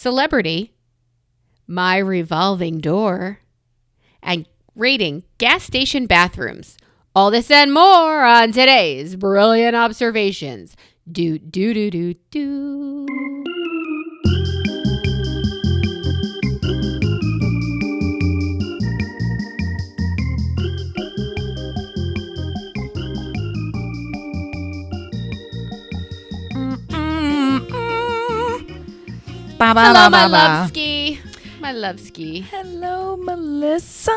celebrity, my revolving door, and rating gas station bathrooms. All this and more on today's Brilliant Observations. Do, do, do, do, do. Hello, my love-ski. My love-ski. Hello, Melissa.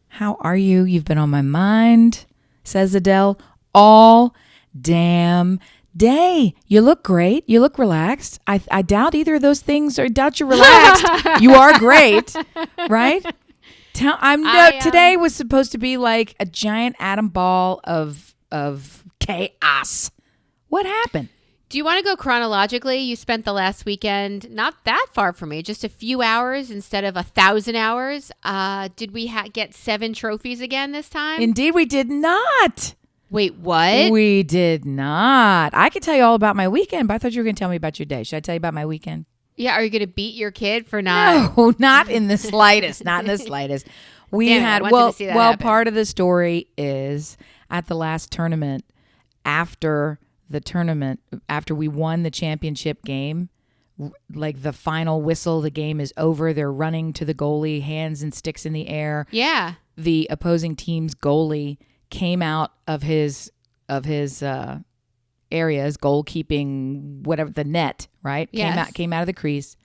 How are you? You've been on my mind, says Adele, all damn day. You look great. You look relaxed. I doubt either of those things, or I doubt you're relaxed. You are great, right? Today was supposed to be like a giant atom ball of chaos. What happened? Do you want to go chronologically? You spent the last weekend not that far from me, just a few hours instead of 1,000 hours. Did we get 7 trophies again this time? Indeed, we did not. Wait, what? We did not. I could tell you all about my weekend, but I thought you were going to tell me about your day. Should I tell you about my weekend? Yeah, are you going to beat your kid for not? No, not in the slightest. Not in the slightest. Part of the story is at the last tournament, after we won the championship game, like the final whistle, the game is over. They're running to the goalie, hands and sticks in the air. Yeah. The opposing team's goalie came out of his areas, goalkeeping, whatever, the net, right? Yes. Came out of the crease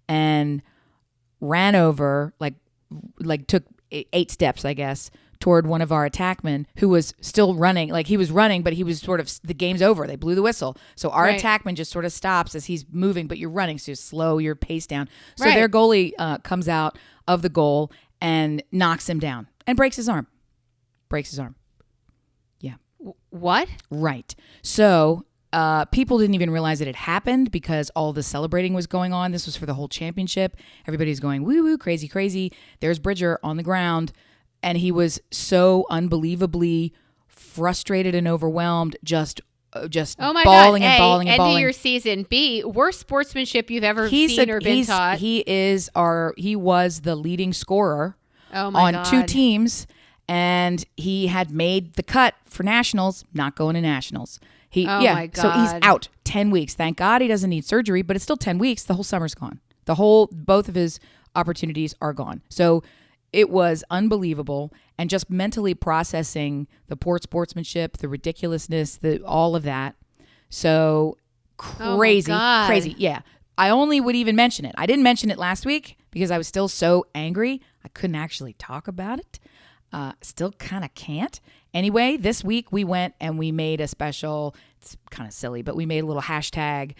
and ran over, like took 8 steps, I guess, toward one of our attackmen who was still running. Like he was running, but he was sort of, the game's over. They blew the whistle. So our attackman just sort of stops as he's moving, but you're running, so you slow your pace down. So their goalie comes out of the goal and knocks him down and breaks his arm. Yeah. What? Right. So people didn't even realize it had happened because all the celebrating was going on. This was for the whole championship. Everybody's going, woo, woo, crazy, crazy. There's Bridger on the ground. And he was so unbelievably frustrated and overwhelmed, just oh my bawling God. and bawling and bawling. End of your season. B, worst sportsmanship you've ever seen or been taught. He was the leading scorer on 2 teams, and he had made the cut for nationals, not going to nationals. My God. So he's out 10 weeks. Thank God he doesn't need surgery, but it's still 10 weeks. The whole summer's gone. Both of his opportunities are gone. So it was unbelievable, and just mentally processing the poor sportsmanship, the ridiculousness, all of that. So crazy. Yeah. I only would even mention it. I didn't mention it last week because I was still so angry. I couldn't actually talk about it. Still kind of can't. Anyway, this week we went and we made a special, it's kind of silly, but we made a little hashtag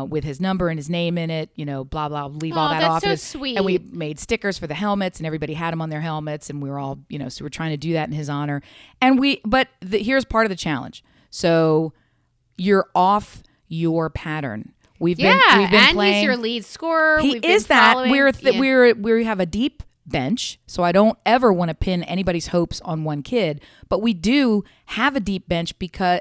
with his number and his name in it, blah, blah, leave all that off. That's so sweet. And we made stickers for the helmets, and everybody had them on their helmets, and we were all, so we're trying to do that in his honor. And here's part of the challenge. So you're off your pattern. We've been playing. He's your lead scorer. He is that. We have a deep bench, so I don't ever want to pin anybody's hopes on one kid, but we do have a deep bench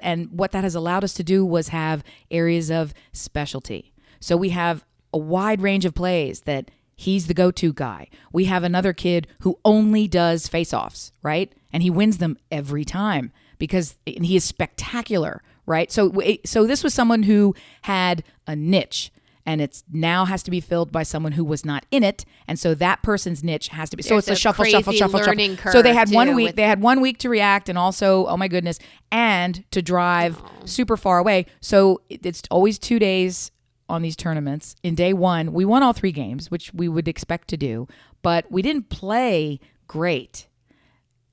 and what that has allowed us to do was have areas of specialty. So we have a wide range of plays that he's the go-to guy. We have another kid who only does face-offs, right? And he wins them every time because he is spectacular, right? So this was someone who had a niche, and it's now has to be filled by someone who was not in it, and so that person's niche has to be. So it's a shuffle. So they had 1 week. They had 1 week to react, and also, oh my goodness, and to drive super far away. So it's always 2 days on these tournaments. In day 1, we won all 3 games, which we would expect to do, but we didn't play great.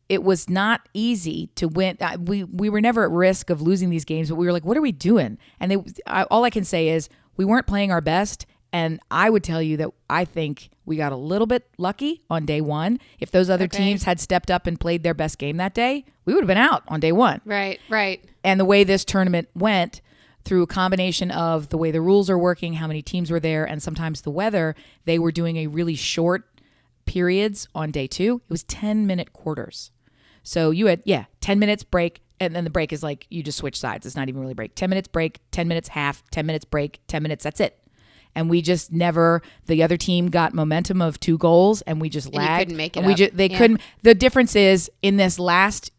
It was not easy to win. We were never at risk of losing these games, but we were like, what are we doing? And all I can say is, we weren't playing our best, and I would tell you that I think we got a little bit lucky on day 1. If those other teams had stepped up and played their best game that day, we would have been out on day 1. Right. And the way this tournament went, through a combination of the way the rules are working, how many teams were there, and sometimes the weather, they were doing a really short periods on day 2. It was 10-minute quarters. So you had, 10 minutes break, and then the break is like you just switch sides. It's not even really break. 10 minutes break, 10 minutes half, 10 minutes break, 10 minutes, that's it. and we just never. The other team got momentum of 2 goals, and we just lagged. You couldn't make it. And they couldn't. The difference is in this last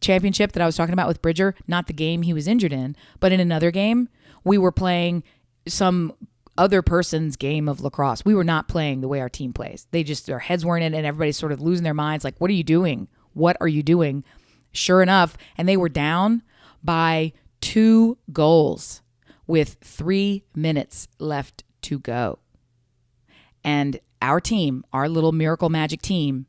championship that I was talking about with Bridger, not the game he was injured in, but in another game, we were playing some other person's game of lacrosse. We were not playing the way our team plays. Their heads weren't in it, and everybody's sort of losing their minds. Like, what are you doing? What are you doing? Sure enough, and they were down by 2 goals with 3 minutes left to go. And our team, our little miracle magic team,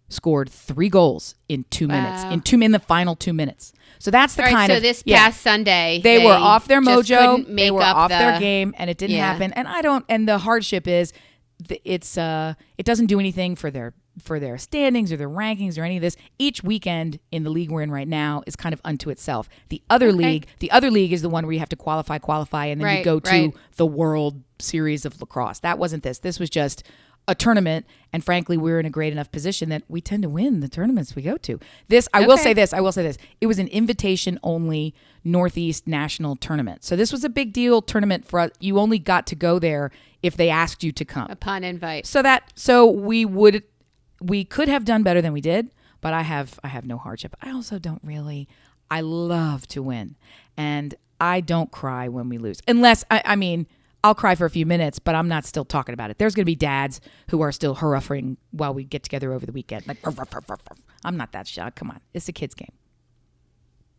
scored 3 goals in 2 minutes. In the final 2 minutes. So that's the kind of. So this past Sunday, they were off their mojo. They were off their game, and it didn't happen. And And the hardship is, it doesn't do anything for their standings or their rankings or any of this. Each weekend in the league we're in right now is kind of unto itself. The other league is the one where you have to qualify, and then you go to the World Series of Lacrosse. That wasn't this. This was just a tournament, and frankly, we're in a great enough position that we tend to win the tournaments we go to. I will say this. It was an invitation-only Northeast National tournament. So this was a big deal tournament for us. You only got to go there if they asked you to come. Upon invite. So we could have done better than we did, but I have no hardship. I also don't really. I love to win, and I don't cry when we lose, unless I'll cry for a few minutes, but I'm not still talking about it. There's going to be dads who are still hurruffing while we get together over the weekend. Like, ruff, ruff, ruff, ruff. I'm not that shocked. Come on, it's a kid's game.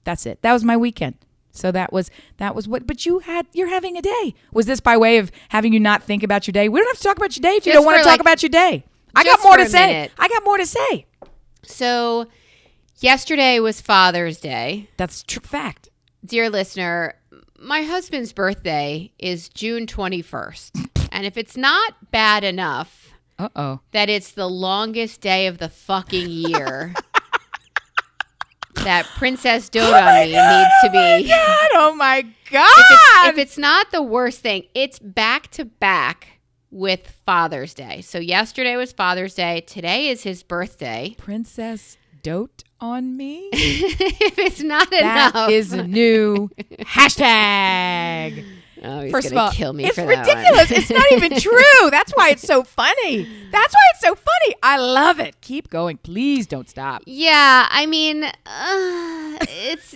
That's it. That was my weekend. So that was what. But you're having a day. Was this by way of having you not think about your day? We don't have to talk about your day if you don't want to talk about your day. I got more to say. So yesterday was Father's Day. That's true fact. Dear listener, my husband's birthday is June 21st. And if it's not bad enough that it's the longest day of the fucking year, that Princess Dote on me needs to be. Oh my God. If it's not the worst thing, it's back to back with Father's Day. So yesterday was Father's Day. Today is his birthday. Princess Dote on me? If it's not enough. That is a new hashtag. Oh, he's First of gonna all, kill me it's for that ridiculous. one. It's not even true. That's why it's so funny. I love it. Keep going. Please don't stop. Yeah, I mean, it's.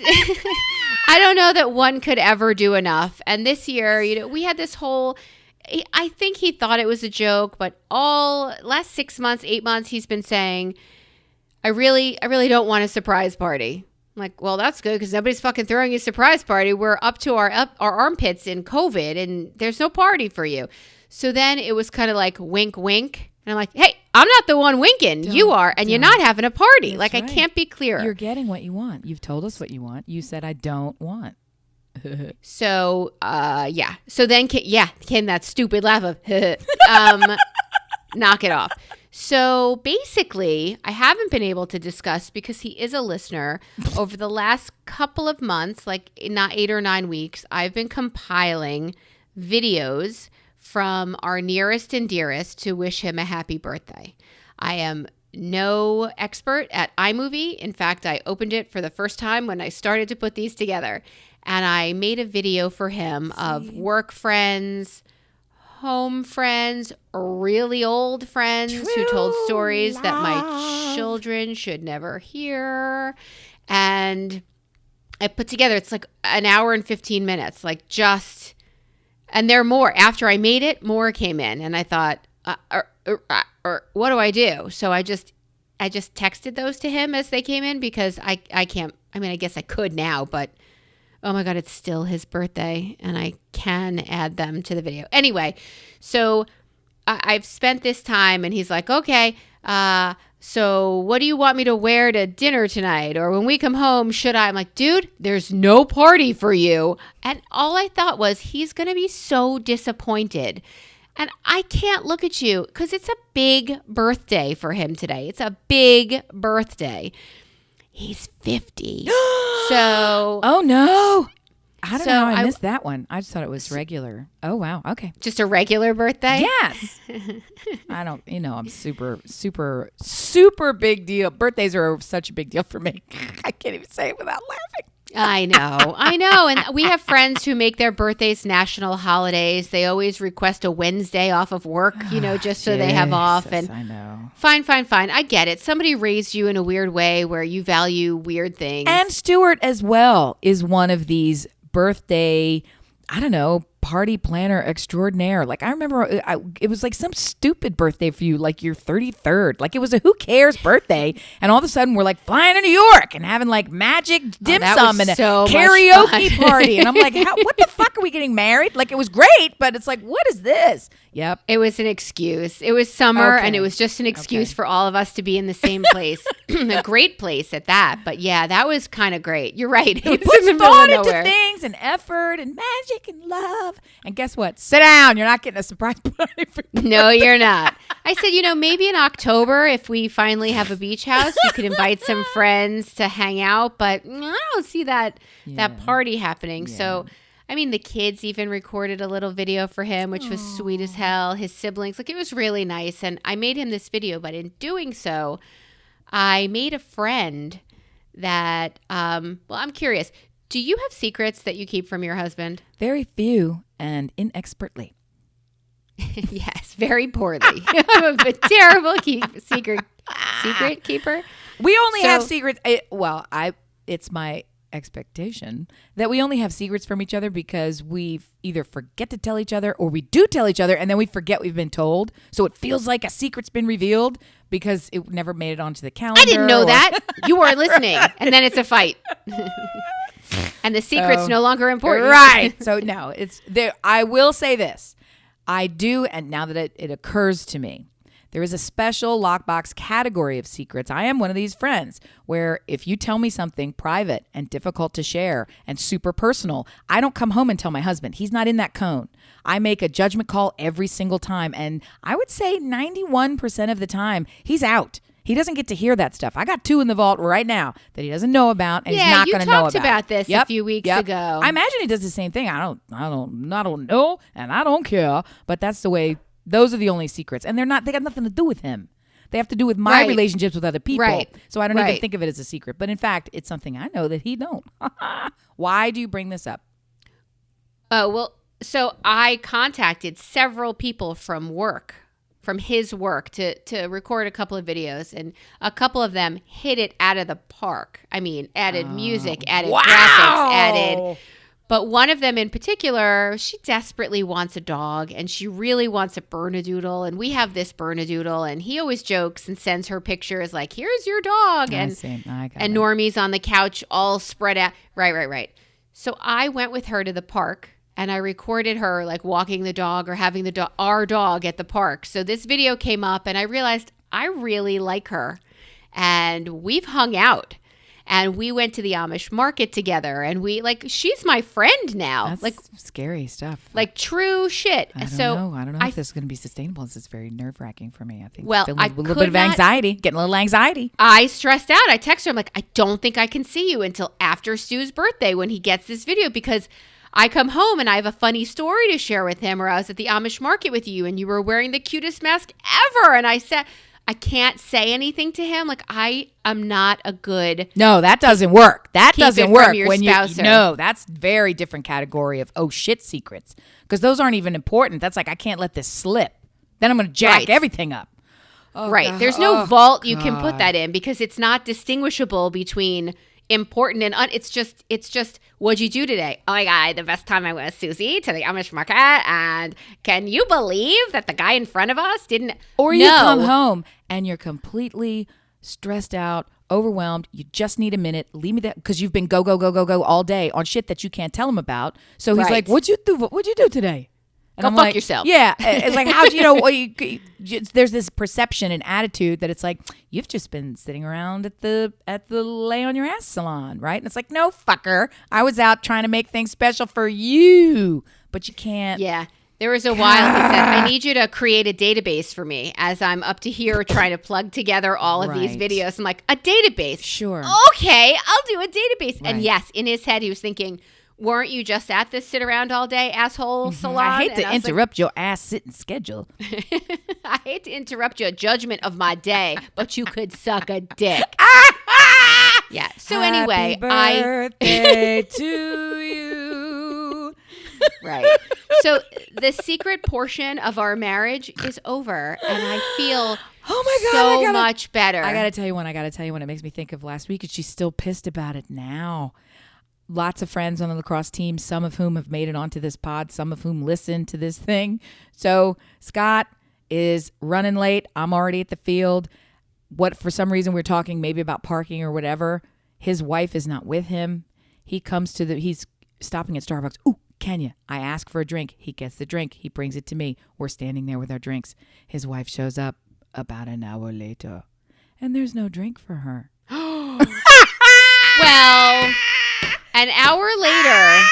I don't know that one could ever do enough. And this year, we had this whole. I think he thought it was a joke, but last 6 months, 8 months, he's been saying, I really don't want a surprise party. I'm like, well, that's good because nobody's fucking throwing you a surprise party. We're up to our armpits in COVID and there's no party for you. So then it was kind of like wink, wink. And I'm like, hey, I'm not the one winking. You are. And you're not having a party. That's right. I can't be clearer. You're getting what you want. You've told us what you want. You said I don't want. So, yeah. So then, Ken, that stupid laugh of, knock it off. So basically, I haven't been able to discuss because he is a listener. Over the last couple of months, like not 8 or 9 weeks, I've been compiling videos from our nearest and dearest to wish him a happy birthday. I am no expert at iMovie. In fact, I opened it for the first time when I started to put these together. And I made a video for him of work friends, home friends, really old friends who told stories that my children should never hear. And I put together, it's like an hour and 15 minutes, and there are more. After I made it, more came in. And I thought, what do I do? So I just texted those to him as they came in because I can't, I guess I could now, but oh my God, it's still his birthday and I can add them to the video. Anyway, so I've spent this time and he's like, okay, so what do you want me to wear to dinner tonight? Or when we come home, should I? I'm like, dude, there's no party for you. And all I thought was he's going to be so disappointed. And I can't look at you because it's a big birthday for him today. It's a big birthday. He's 50. So. Oh, no. I don't know how I missed that one. I just thought it was regular. Oh, wow. Okay. Just a regular birthday? Yes. I'm super, super, super big deal. Birthdays are such a big deal for me. I can't even say it without laughing. I know. And we have friends who make their birthdays national holidays. They always request a Wednesday off of work, just so they have off. And I know. Fine. I get it. Somebody raised you in a weird way where you value weird things. And Stuart as well is one of these birthday, I don't know, party planner extraordinaire. Like I remember it was like some stupid birthday for you, like your 33rd. Like it was a who cares birthday. And all of a sudden we're like flying to New York and having like magic dim sum and a karaoke party. And I'm like, what the fuck are we getting married? Like it was great, but it's like, what is this? Yep. It was an excuse. It was summer and it was just an excuse for all of us to be in the same place. A great place at that. But yeah, that was kind of great. You're right. He puts thought into things and effort and magic and love. And guess what? Sit down. You're not getting a surprise party for No, you're not. I said, maybe in October, if we finally have a beach house, you could invite some friends to hang out. But I don't see that party happening. Yeah. So, the kids even recorded a little video for him, which was sweet as hell. His siblings, it was really nice. And I made him this video. But in doing so, I made a friend that, I'm curious. Do you have secrets that you keep from your husband? Very few and inexpertly. Yes, very poorly. I'm a terrible secret keeper. We only have secrets. It's my expectation that we only have secrets from each other because we either forget to tell each other or we do tell each other and then we forget we've been told. So it feels like a secret's been revealed because it never made it onto the calendar. I didn't know that. You weren't listening. And then it's a fight. And the secret's no longer important. Right. So no, it's there. I will say this. I do, and now that it occurs to me, there is a special lockbox category of secrets. I am one of these friends where if you tell me something private and difficult to share and super personal, I don't come home and tell my husband. He's not in that cone. I make a judgment call every single time. And I would say 91% of the time, he's out. He doesn't get to hear that stuff. I got 2 in the vault right now that he doesn't know about and he's not going to know about. Yeah, you talked about this a few weeks ago. I imagine he does the same thing. I don't know and I don't care, but that's the way. Those are the only secrets. And they got nothing to do with him. They have to do with my relationships with other people. Right. So I don't even think of it as a secret. But in fact, it's something I know that he don't. Why do you bring this up? So I contacted several people from his work to record a couple of videos, and a couple of them hit it out of the park. Added music, added graphics, added... But one of them in particular, she desperately wants a dog, and she really wants a Bernedoodle, and we have this Bernedoodle, and he always jokes and sends her pictures like, here's your dog, and Normie's on the couch all spread out. Right. So I went with her to the park, and I recorded her like walking the dog or having our dog at the park. So this video came up, and I realized I really like her, and we've hung out. And we went to the Amish market together, and she's my friend now. That's scary stuff. Like true shit. I don't know if this is going to be sustainable. This is very nerve-wracking for me. I think feeling a little bit of anxiety, getting a little anxiety. I stressed out. I texted her. I'm like, I don't think I can see you until after Stu's birthday when he gets this video, because I come home and I have a funny story to share with him, or I was at the Amish market with you and you were wearing the cutest mask ever. And I said... I can't say anything to him. Like, I am not a good... No, that doesn't work. That doesn't work when spouser. No, that's very different category of, shit secrets. Because those aren't even important. That's like, I can't let this slip. Then I'm going to jack everything up. God. There's no vault you can put that in because it's not distinguishable between important and it's just what'd you do today? Oh my God, the best time I went with Susie to the Amish market, and can you believe that the guy in front of us didn't? Or you come home and you're completely stressed out, overwhelmed. You just need a minute. Leave me that, because you've been go all day on shit that you can't tell him about. So he's like, "What'd you do today?" And Go I'm fuck like, yourself. Yeah. It's like, how'd you know? There's this perception and attitude that it's like, you've just been sitting around at the lay on your ass salon, right? And it's like, no, fucker. I was out trying to make things special for you, but you can't. Yeah. There was a while he said, I need you to create a database for me as I'm up to here trying to plug together all of these videos. I'm like, a database? Sure. Okay, I'll do a database. Right. And yes, in his head, he was thinking, weren't you just at this sit around all day asshole salon? I hate to interrupt your ass sitting schedule. I hate to interrupt your judgment of my day, but you could suck a dick. Yeah. So anyway, Happy birthday to you. Right. So the secret portion of our marriage is over, and I feel so much better. I gotta tell you one. It makes me think of last week, and she's still pissed about it now. Lots of friends on the lacrosse team, some of whom have made it onto this pod, some of whom listen to this thing. So Scott is running late. I'm already at the field. For some reason, we're talking maybe about parking or whatever. His wife is not with him. He's stopping at Starbucks. Ooh, Kenya. I ask for a drink. He gets the drink. He brings it to me. We're standing there with our drinks. His wife shows up about an hour later, and there's no drink for her. Well, an hour later.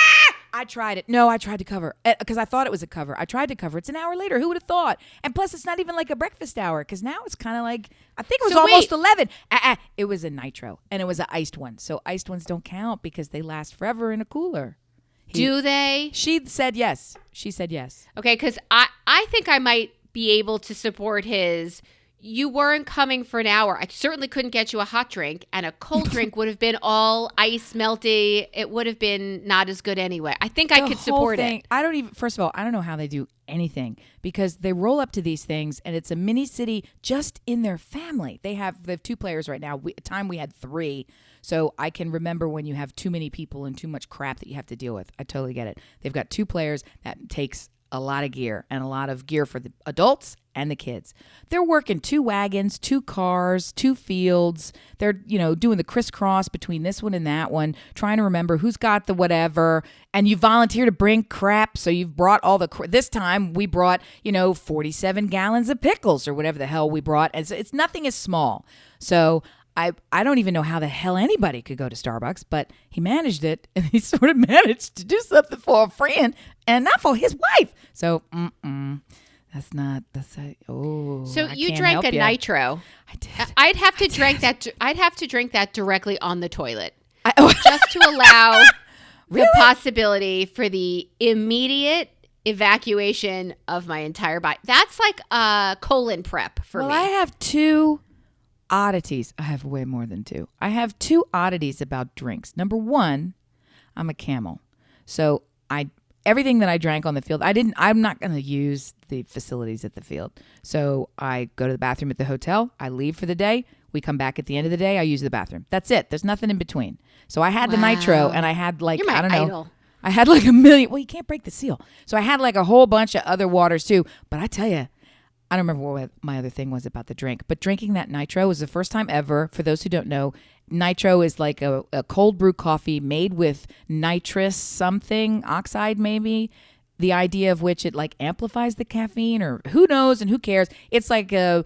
I tried it. No, I tried to cover because I thought it was a cover. I tried to cover. It's an hour later. Who would have thought? And plus, it's not even like a breakfast hour because now it's kind of like, I think it was almost 11. It was a nitro and it was an iced one. So iced ones don't count because they last forever in a cooler. Do they? She said yes. She said yes. Okay, because I think I might be able to support his. You weren't coming for an hour. I certainly couldn't get you a hot drink, and a cold drink would have been all ice melty. It would have been not as good anyway. I think I could support it. First of all, I don't know how they do anything because they roll up to these things and it's a mini city just in their family. They have 2 players right now. At the time we had 3. So I can remember when you have too many people and too much crap that you have to deal with. I totally get it. They've got 2 players. That takes a lot of gear and a lot of gear for the adults and the kids. They're working 2 wagons, 2 cars, 2 fields. They're, doing the crisscross between this one and that one, trying to remember who's got the whatever. And you volunteer to bring crap. So you've brought all this time we brought, 47 gallons of pickles or whatever the hell we brought. And so nothing is small. So I don't even know how the hell anybody could go to Starbucks, but he managed it, and he sort of managed to do something for a friend and not for his wife. So, So you drank a nitro. I did. I'd have to drink that. I'd have to drink that directly on the toilet, just to allow the possibility for the immediate evacuation of my entire body. That's like a colon prep for me. Well, I have 2 oddities. I have way more than 2. I have 2 oddities about drinks. Number 1, I'm a camel. So everything that I drank on the field, I'm not going to use the facilities at the field. So I go to the bathroom at the hotel. I leave for the day. We come back at the end of the day. I use the bathroom. That's it. There's nothing in between. So I had the nitro and I had You're my idol. I had like a million. Well, you can't break the seal. So I had like a whole bunch of other waters too. But I tell you, I don't remember what my other thing was about the drink, but drinking that nitro was the first time ever. For those who don't know, nitro is like a cold brew coffee made with nitrous something, oxide maybe, the idea of which it like amplifies the caffeine or who knows and who cares. It's like a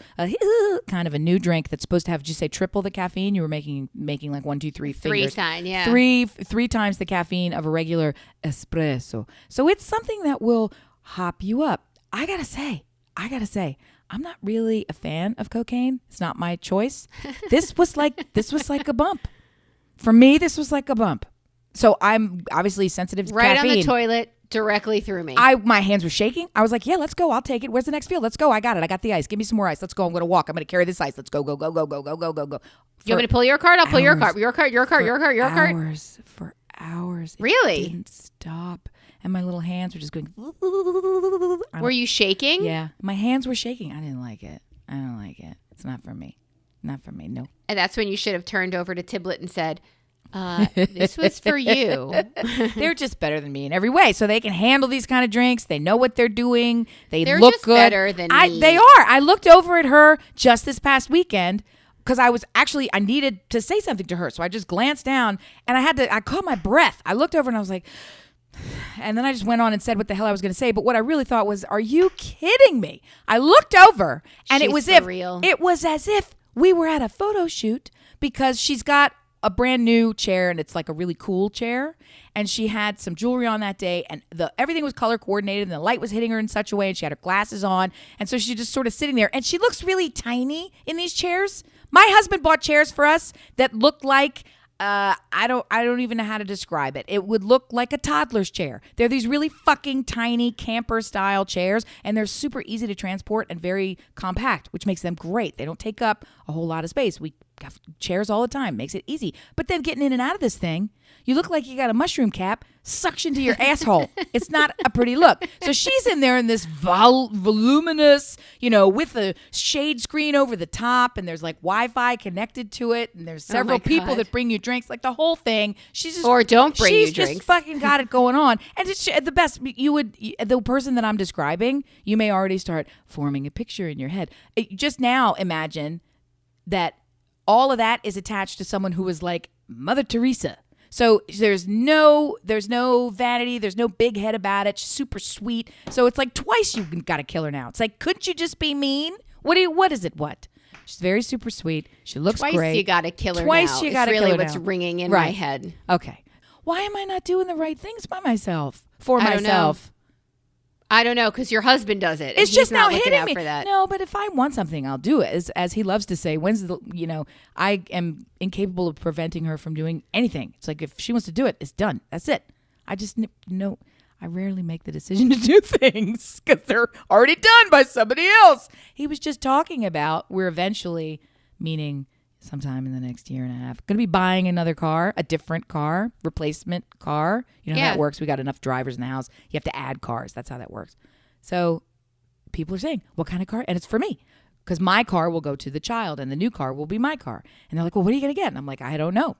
kind of a new drink that's supposed to have, just say triple the caffeine. You were making like 1, 2, 3 fingers. 3 sign, yeah. Three times the caffeine of a regular espresso. So it's something that will hop you up. I gotta say, I'm not really a fan of cocaine. It's not my choice. This was like a bump. For me, this was like a bump. So I'm obviously sensitive to caffeine. Right on the toilet, directly through me. My hands were shaking. I was like, yeah, let's go. I'll take it. Where's the next field? Let's go. I got it. I got the ice. Give me some more ice. Let's go. I'm going to walk. I'm going to carry this ice. Let's go. You want me to pull your card? I'll pull your card. Your card. For hours. Really? It didn't stop. And my little hands were just going. Were you shaking? Yeah. My hands were shaking. I didn't like it. It's not for me. No. And that's when you should have turned over to Tiblet and said, this was for you. They're just better than me in every way. So they can handle these kind of drinks. They know what they're doing. They're look just good. Better than me. They are. I looked over at her just this past weekend because I needed to say something to her. So I just glanced down and I caught my breath. I looked over and I was like, and then I just went on and said what the hell I was going to say. But what I really thought was, are you kidding me? I looked over and it was as if we were at a photo shoot because she's got a brand new chair and it's like a really cool chair. And she had some jewelry on that day and everything was color coordinated and the light was hitting her in such a way and she had her glasses on. And so she just sort of sitting there and she looks really tiny in these chairs. My husband bought chairs for us that looked like I don't even know how to describe it. It would look like a toddler's chair. They're these really fucking tiny camper style chairs, and they're super easy to transport and very compact, which makes them great. They don't take up a whole lot of space. We have chairs all the time, makes it easy. But then getting in and out of this thing, you look like you got a mushroom cap suction to your asshole. It's not a pretty look. So she's in there in this voluminous, with a shade screen over the top, and there's like Wi-Fi connected to it, and there's several people that bring you drinks, like the whole thing. She's just or don't bring you drinks. She's just fucking got it going on, and it's the best. The person that I'm describing, you may already start forming a picture in your head. Just now, imagine that all of that is attached to someone who was like Mother Teresa. So there's no vanity. There's no big head about it. She's super sweet. So it's like twice you got to kill her now. It's like, couldn't you just be mean? What is it? What? She's very super sweet. She looks great. Twice you got to kill her now. Twice you got to kill her now. It's really what's ringing in my head. Okay. Why am I not doing the right things by myself? For myself? I don't know, because your husband does it. It's just not now hitting me. For that. No, but if I want something, I'll do it. As he loves to say, I am incapable of preventing her from doing anything. It's like if she wants to do it, it's done. That's it. I just I rarely make the decision to do things because they're already done by somebody else. He was just talking about we're eventually, meaning sometime in the next year and a half, going to be buying another car, a different car, replacement car. You know how that works? We got enough drivers in the house. You have to add cars. That's how that works. So people are saying, what kind of car? And it's for me because my car will go to the child and the new car will be my car. And they're like, well, what are you going to get? And I'm like, I don't know.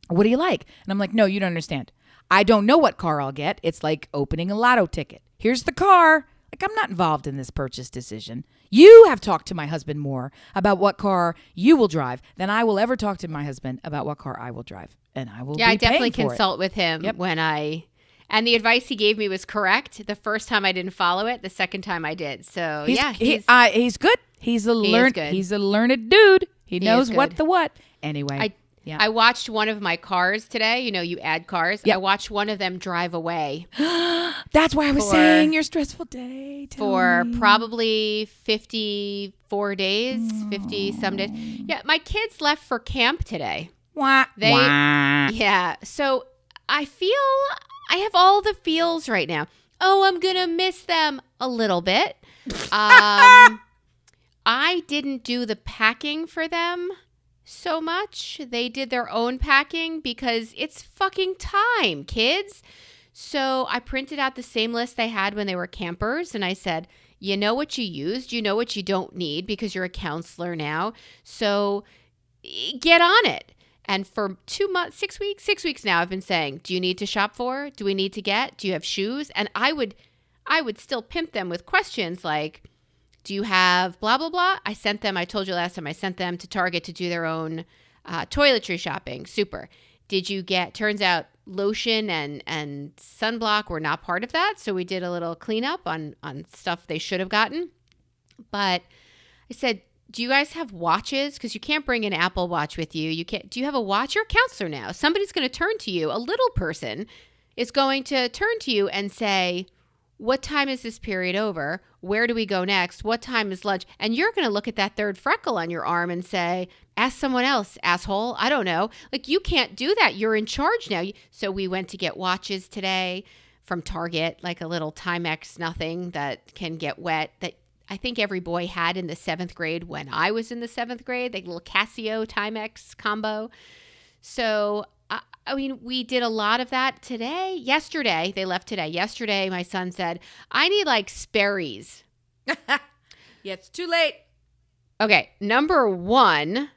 What do you like? And I'm like, no, you don't understand. I don't know what car I'll get. It's like opening a lotto ticket. Here's the car. Like, I'm not involved in this purchase decision. You have talked to my husband more about what car you will drive than I will ever talk to my husband about what car I will drive. And I will be I definitely paying for consult with him and the advice he gave me was correct. The first time I didn't follow it. The second time I did. So, he's good. He's a learned dude. He knows what the what. Anyway. I watched one of my cars today. You add cars. Yep. I watched one of them drive away. That's why I was saying your stressful day. Probably 54 days, 50-some days. Yeah, my kids left for camp today. Yeah, so I have all the feels right now. Oh, I'm going to miss them a little bit. I didn't do the packing for them so much. They did their own packing because it's fucking time, kids. So I printed out the same list they had when they were campers, and I said, you know what you used, you know what you don't need because you're a counselor now. So get on it. And for 2 months, 6 weeks now, I've been saying, do you need to shop for? Do we need to get? Do you have shoes? And I would still pimp them with questions like, do you have blah, blah, blah? I told you last time, I sent them to Target to do their own toiletry shopping. Super. Did you get, turns out lotion and sunblock were not part of that. So we did a little cleanup on stuff they should have gotten. But I said, do you guys have watches? Because you can't bring an Apple Watch with you. Do you have a watch? You're a counselor now. Somebody's going to turn to you. A little person is going to turn to you and say, what time is this period over? Where do we go next? What time is lunch? And you're going to look at that third freckle on your arm and say, ask someone else, asshole. I don't know. Like, you can't do that. You're in charge now. So we went to get watches today from Target, like a little Timex nothing that can get wet that I think every boy had in the 7th grade when I was in the 7th grade, like little Casio Timex combo. So we did a lot of that today. Yesterday, they left today. Yesterday, my son said, I need like Sperry's. Yeah, it's too late. Okay, number 1,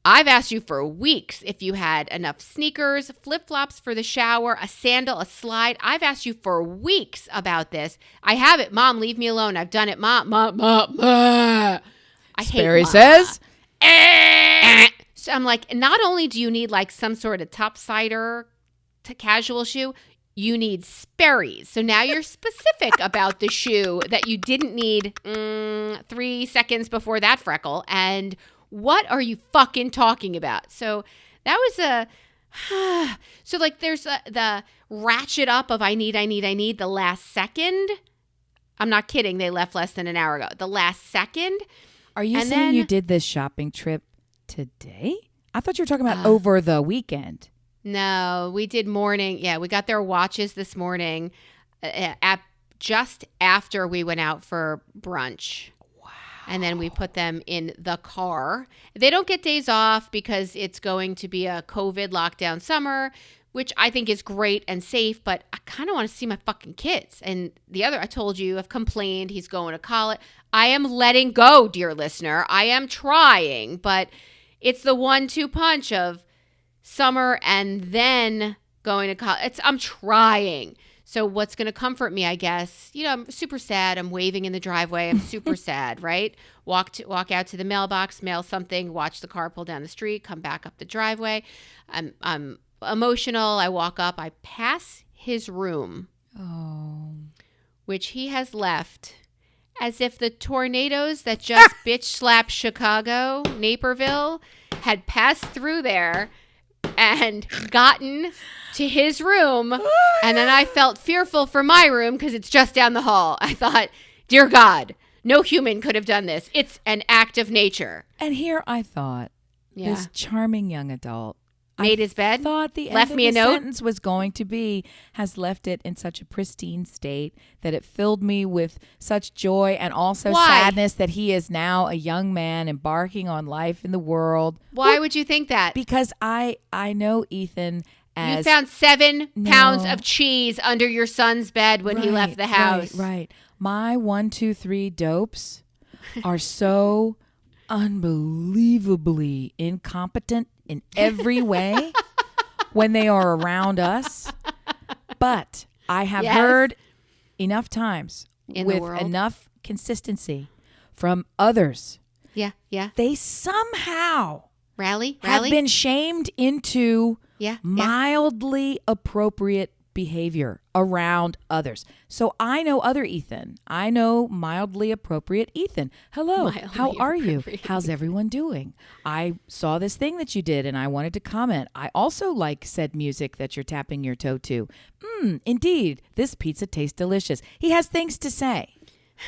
I've asked you for weeks if you had enough sneakers, flip-flops for the shower, a sandal, a slide. I've asked you for weeks about this. I have it. Mom, leave me alone. I've done it. Mom. I Sperry hate Mom. says. So I'm like, not only do you need like some sort of topsider casual shoe, you need Sperry's. So now you're specific about the shoe that you didn't need 3 seconds before that freckle. And what are you fucking talking about? So that was so like there's the ratchet up of I need the last second. I'm not kidding. They left less than an hour ago. The last second. Are you saying you did this shopping trip today? I thought you were talking about over the weekend. No, we did morning. Yeah, we got their watches this morning at just after we went out for brunch. Wow. And then we put them in the car. They don't get days off because it's going to be a COVID lockdown summer, which I think is great and safe, but I kind of want to see my fucking kids. And the other, I told you, I've complained. He's going to college. I am letting go, dear listener. I am trying, but it's the 1-2 punch of summer and then going to college. I'm trying. So what's going to comfort me, I guess, I'm super sad. I'm waving in the driveway. I'm super sad, right? Walk out to the mailbox, mail something, watch the car pull down the street, come back up the driveway. I'm emotional. I walk up. I pass his room, which he has left as if the tornadoes that just bitch slapped Chicago, Naperville, had passed through there and gotten to his room. And then I felt fearful for my room because it's just down the hall. I thought, dear God, no human could have done this. It's an act of nature. And here I thought, this charming young adult made his bed, thought the left end me of a the note. Sentence was going to be, has left it in such a pristine state that it filled me with such joy and also sadness that he is now a young man embarking on life in the world. Why would you think that? Because I know Ethan as... You found 7 pounds of cheese under your son's bed when he left the house. Right. My 1, 2, 3 dopes are so unbelievably incompetent in every way when they are around us. But I have heard enough times with enough consistency from others. Yeah. They somehow rally have been shamed into mildly appropriate behavior around others. So I know other Ethan. I know mildly appropriate Ethan. Hello, how are you? How's everyone doing? I saw this thing that you did and I wanted to comment. I also like said music that you're tapping your toe to. Indeed, this pizza tastes delicious. He has things to say,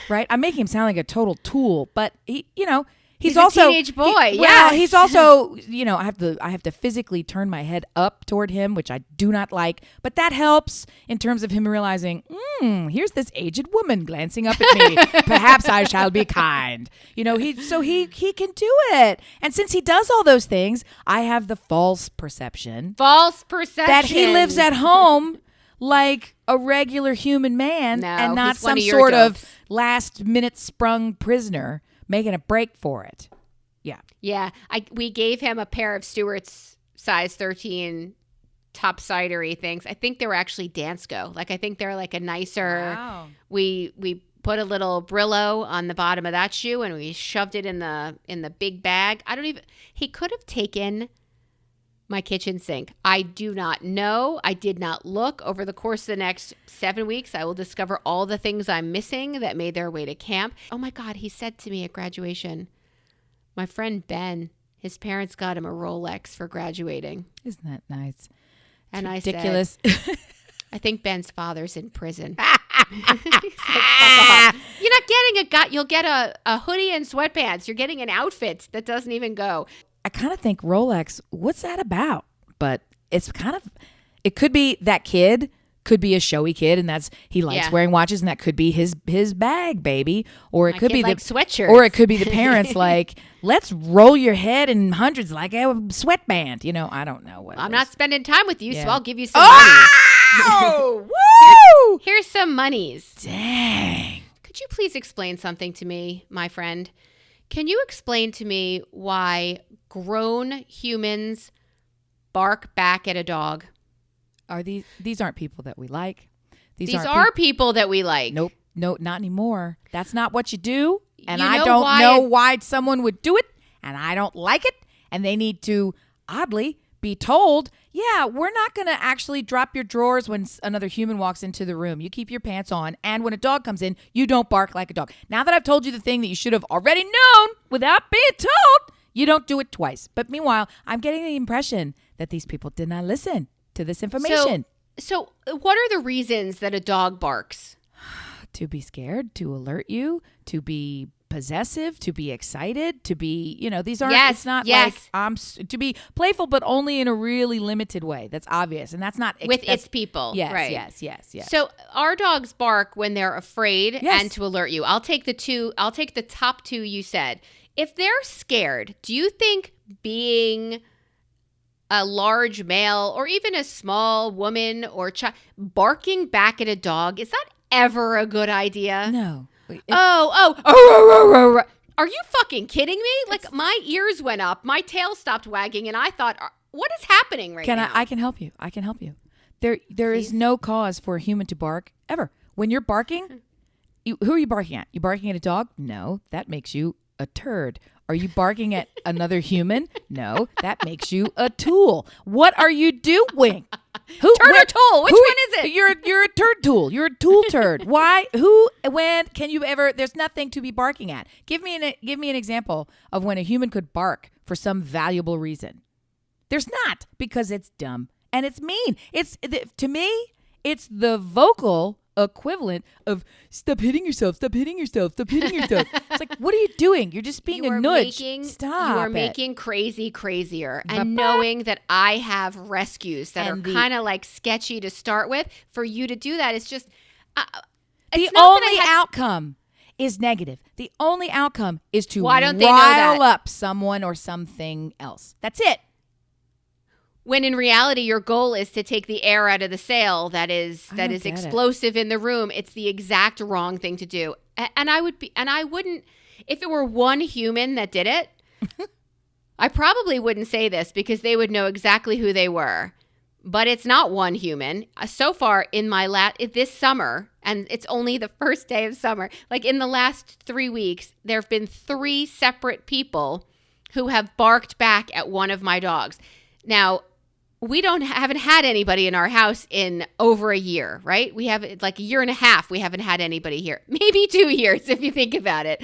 right? I'm making him sound like a total tool, but he's also a teenage boy. He's also, I have to physically turn my head up toward him, which I do not like, but that helps in terms of him realizing, here's this aged woman glancing up at me. Perhaps I shall be kind. He can do it. And since he does all those things, I have the false perception that he lives at home like a regular human man and not some sort of last minute sprung prisoner making a break for it. Yeah. We gave him a pair of Stuart's size 13 topsidery things. I think they were actually Dansko. I think they're like a nicer. Wow. We put a little Brillo on the bottom of that shoe and we shoved it in the big bag. He could have taken my kitchen sink. I do not know. I did not look. Over the course of the next 7 weeks, I will discover all the things I'm missing that made their way to camp. Oh my God, he said to me at graduation, my friend Ben, his parents got him a Rolex for graduating. Isn't that nice? And it's ridiculous. I said, I think Ben's father's in prison. He's like, fuck off. You're not getting you'll get a hoodie and sweatpants. You're getting an outfit that doesn't even go. I kind of think Rolex, what's that about? But it could be that kid, could be a showy kid, and he likes wearing watches, and that could be his bag, baby. Or it could be the sweatshirts. Or it could be the parents like, let's roll your head in hundreds like a sweatband. I don't know what. I'm not spending time with you, so I'll give you some money. Oh, woo! Here's some monies. Dang. Could you please explain something to me, my friend? Can you explain to me why grown humans bark back at a dog? These aren't people that we like. These are people that we like. Nope, not anymore. That's not what you do. And I don't know why someone would do it. And I don't like it. And they need to, oddly, be told, we're not going to actually drop your drawers when another human walks into the room. You keep your pants on. And when a dog comes in, you don't bark like a dog. Now that I've told you the thing that you should have already known without being told, you don't do it twice. But meanwhile, I'm getting the impression that these people did not listen to this information. So what are the reasons that a dog barks? To be scared, to alert you, to be possessive, to be excited, to be, these aren't, Yes, it's not yes. like to be playful, but only in a really limited way. That's obvious. And that's not with its people. Yes, right. yes. So our dogs bark when they're afraid Yes. and to alert you. I'll take the top two you said. If they're scared, do you think being a large male or even a small woman or child barking back at a dog, is that ever a good idea? No. Oh. Are you fucking kidding me? Like my ears went up, my tail stopped wagging, and I thought, what is happening right now? I can help you. There is no cause for a human to bark ever. When you're barking, who are you barking at? You barking at a dog? No, that makes you a turd. Are you barking at another human? No, that makes you a tool. What are you doing? Turd or tool? Which one is it? You're a turd tool. You're a tool turd. Why? Who? When can you ever? There's nothing to be barking at. Give me an example of when a human could bark for some valuable reason. There's not, because it's dumb and it's mean. To me, it's the vocal equivalent of stop hitting yourself. It's like, what are you doing? You're just being a nudge. Stop. You are making crazy crazier. And knowing that I have rescues that are kind of like sketchy to start with, for you to do that is just the only outcome is negative. The only outcome is to rile up someone or something else. That's it. When in reality, your goal is to take the air out of the sail that is explosive in the room. It's the exact wrong thing to do. And I wouldn't, if it were one human that did it, I probably wouldn't say this because they would know exactly who they were. But it's not one human. So far in this summer, and it's only the first day of summer, like in the last 3 weeks, there have been 3 separate people who have barked back at one of my dogs. Now, we haven't had anybody in our house in over a year, right? We have like a year and a half. We haven't had anybody here. Maybe 2 years if you think about it.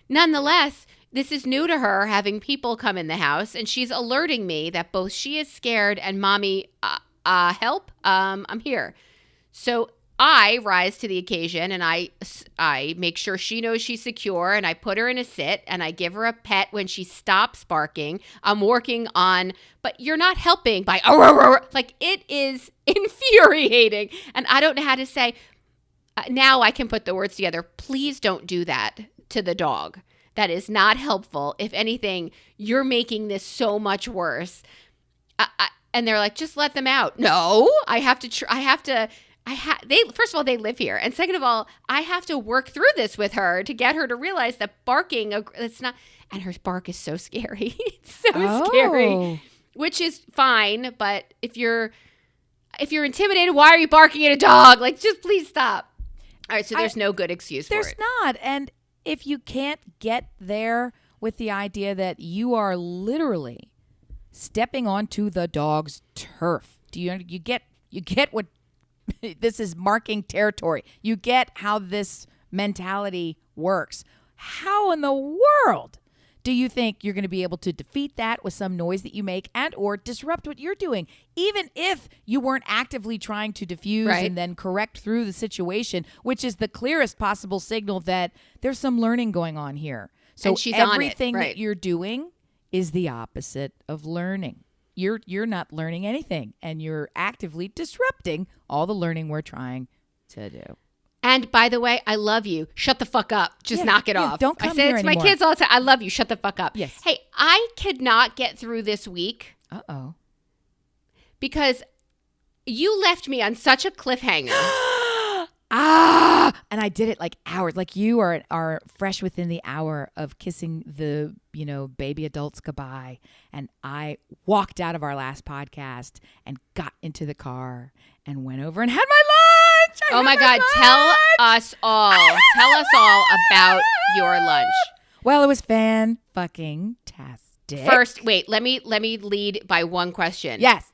Nonetheless, this is new to her, having people come in the house, and she's alerting me that both she is scared and mommy, help, I'm here. So I rise to the occasion and I make sure she knows she's secure, and I put her in a sit and I give her a pet when she stops barking. I'm working on, but you're not helping by, like it is infuriating. And I don't know how to say, now I can put the words together. Please don't do that to the dog. That is not helpful. If anything, you're making this so much worse. And they're like, just let them out. No, first of all, they live here. And second of all, I have to work through this with her to get her to realize that barking, it's not, and her bark is so scary. It's so scary, which is fine. But if you're intimidated, why are you barking at a dog? Like, just please stop. All right. So there's no good excuse for it. There's not. And if you can't get there with the idea that you are literally stepping onto the dog's turf, you get what this is, marking territory. You get how this mentality works. How in the world do you think you're going to be able to defeat that with some noise that you make and or disrupt what you're doing, even if you weren't actively trying to diffuse and then correct through the situation, which is the clearest possible signal that there's some learning going on here. So everything that you're doing is the opposite of learning. You're not learning anything, and you're actively disrupting all the learning we're trying to do. And by the way, I love you. Shut the fuck up. Just knock it off. Don't come here anymore. I say it to my kids all the time. I love you. Shut the fuck up. Yes. Hey, I could not get through this week. Uh-oh. Because you left me on such a cliffhanger. And I did it like hours. Like you are fresh within the hour of kissing the, baby adults goodbye. And I walked out of our last podcast and got into the car and went over and had my lunch. Oh my God. Tell us all about your lunch. Well, it was fan-fucking-tastic. First, wait, let me lead by one question. Yes.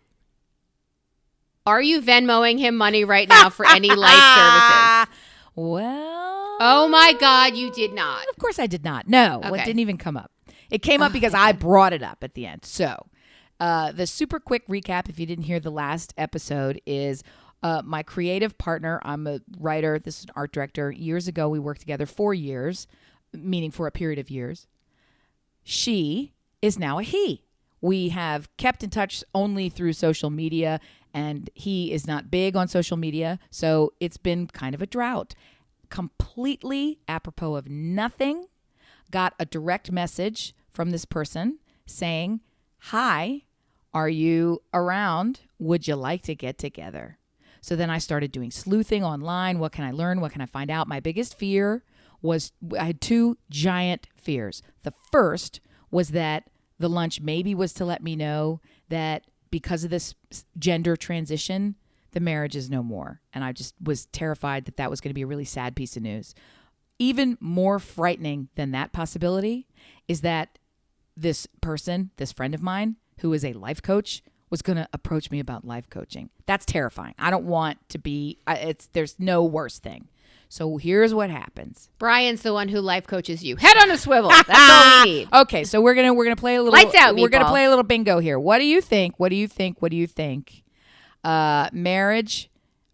Are you Venmoing him money right now for any life services? Well. Oh my God, you did not. Of course I did not. No, Okay. It didn't even come up. It came up because I brought it up at the end. So the super quick recap, if you didn't hear the last episode, is my creative partner. I'm a writer. This is an art director. Years ago, we worked together 4 years. meaning for a period of years. She is now a he. We have kept in touch only through social media, and he is not big on social media, so it's been kind of a drought. Completely apropos of nothing, got a direct message from this person saying, "Hi, are you around? Would you like to get together?" So then I started doing sleuthing online. What can I learn? What can I find out? My biggest fear was, I had two giant fears. The first was that the lunch maybe was to let me know that because of this gender transition, the marriage is no more. And I just was terrified that that was going to be a really sad piece of news. Even more frightening than that possibility is that this person, this friend of mine, who is a life coach, was going to approach me about life coaching. That's terrifying. I don't want to be, there's no worse thing. So here's what happens. Brian's the one who life coaches you. Head on a swivel. That's all we need. Okay, so we're gonna play a little. Lights out, We're gonna meatball. play a little bingo here. What do you think? What do you think? What do you think? Marriage.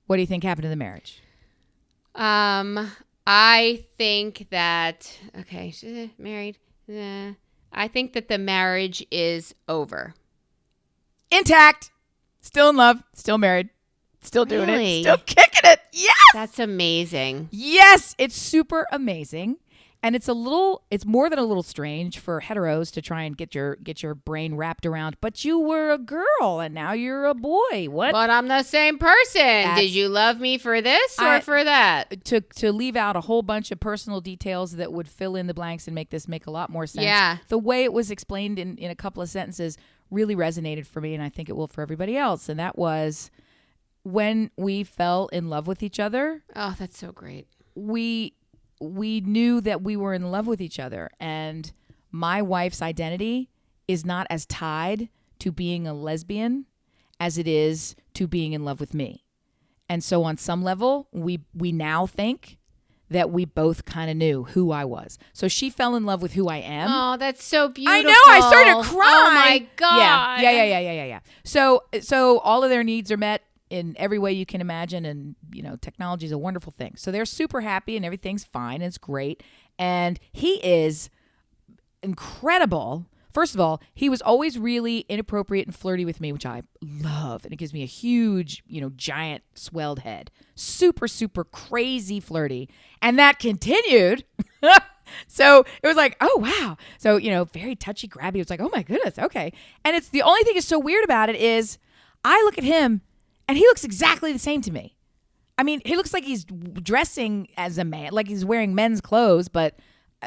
What do you think happened to the marriage? I think that married. I think that the marriage is over. Intact. Still in love. Still married. Still doing Really? it. Still kicking it. Yes. That's amazing. Yes, it's super amazing. And it's more than a little strange for heteros to try and get your brain wrapped around. But you were a girl and now you're a boy. What? But I'm the same person. Did you love me for this or for that? To leave out a whole bunch of personal details that would fill in the blanks and make this make a lot more sense. Yeah. The way it was explained in a couple of sentences really resonated for me, and I think it will for everybody else. And that was when we fell in love with each other. Oh, that's so great. We knew that we were in love with each other, and my wife's identity is not as tied to being a lesbian as it is to being in love with me. And so on some level, we now think that we both kind of knew who I was. So she fell in love with who I am. Oh, that's so beautiful. I know. I started to cry. Oh my God. Yeah. So all of their needs are met in every way you can imagine. And, technology is a wonderful thing. So they're super happy and everything's fine. And it's great. And he is incredible. First of all, he was always really inappropriate and flirty with me, which I love. And it gives me a huge, giant swelled head. Super, super crazy flirty. And that continued. So it was like, oh, wow. So, very touchy grabby. It was like, oh, my goodness. Okay. And it's the only thing that's so weird about it is I look at him and he looks exactly the same to me. I mean, he looks like he's dressing as a man, like he's wearing men's clothes, but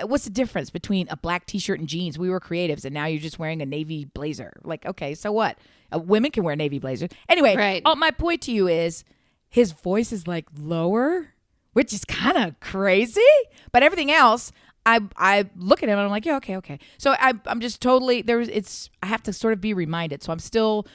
what's the difference between a black t-shirt and jeans? We were creatives, and now you're just wearing a navy blazer. Like, okay, so what? Women can wear navy blazers. Anyway, right. My point to you is his voice is like lower, which is kind of crazy. But everything else, I look at him and I'm like, yeah, okay. So I'm just totally I have to sort of be reminded. So I'm still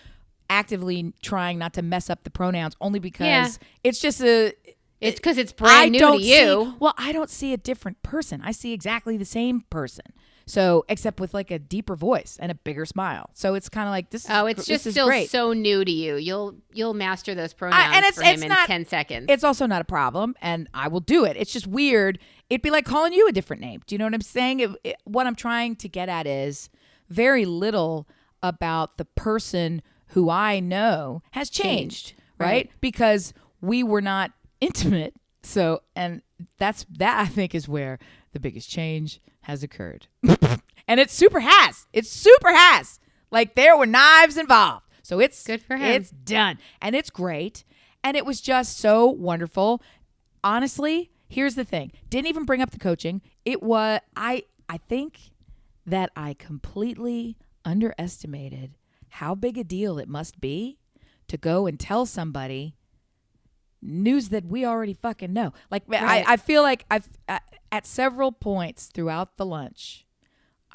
actively trying not to mess up the pronouns, only because it's just it's because it's brand new to you. I don't see a different person. I see exactly the same person. So, except with like a deeper voice and a bigger smile. So it's kind of like this. Oh, it's just still great. So new to you. You'll master those pronouns for him in 10 seconds. It's also not a problem, and I will do it. It's just weird. It'd be like calling you a different name. Do you know what I'm saying? What I'm trying to get at is very little about the person who I know has changed, right? Because we were not intimate. So, and that I think is where the biggest change has occurred. And it super has. Like there were knives involved. So it's good for him. It's done. And it's great. And it was just so wonderful. Honestly, here's the thing. Didn't even bring up the coaching. It was, I think that I completely underestimated how big a deal it must be to go and tell somebody news that we already fucking know. Like, right. I feel like at several points throughout the lunch,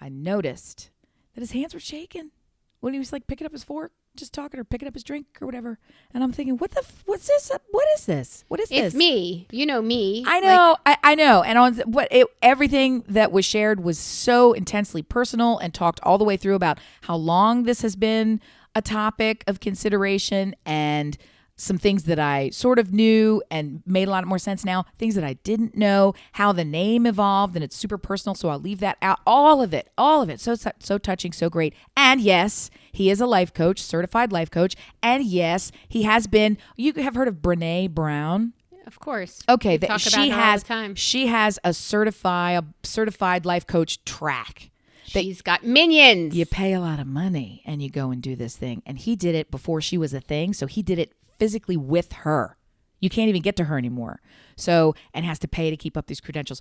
I noticed that his hands were shaking when he was like picking up his fork, just talking, or picking up his drink or whatever. And I'm thinking, what's this? What is this? What is this? It's me. You know me. I know. I know. And everything that was shared was so intensely personal and talked all the way through about how long this has been a topic of consideration and some things that I sort of knew and made a lot more sense now, things that I didn't know, how the name evolved, and it's super personal, so I'll leave that out. All of it. So touching, so great. And yes, he is a life coach, certified life coach. And yes, he has been, you have heard of Brene Brown? Of course. Okay, talk about her all the time. She has a certified life coach track. She's got minions. You pay a lot of money and you go and do this thing. And he did it before she was a thing, so he did it physically with her. You can't even get to her anymore. So, and has to pay to keep up these credentials.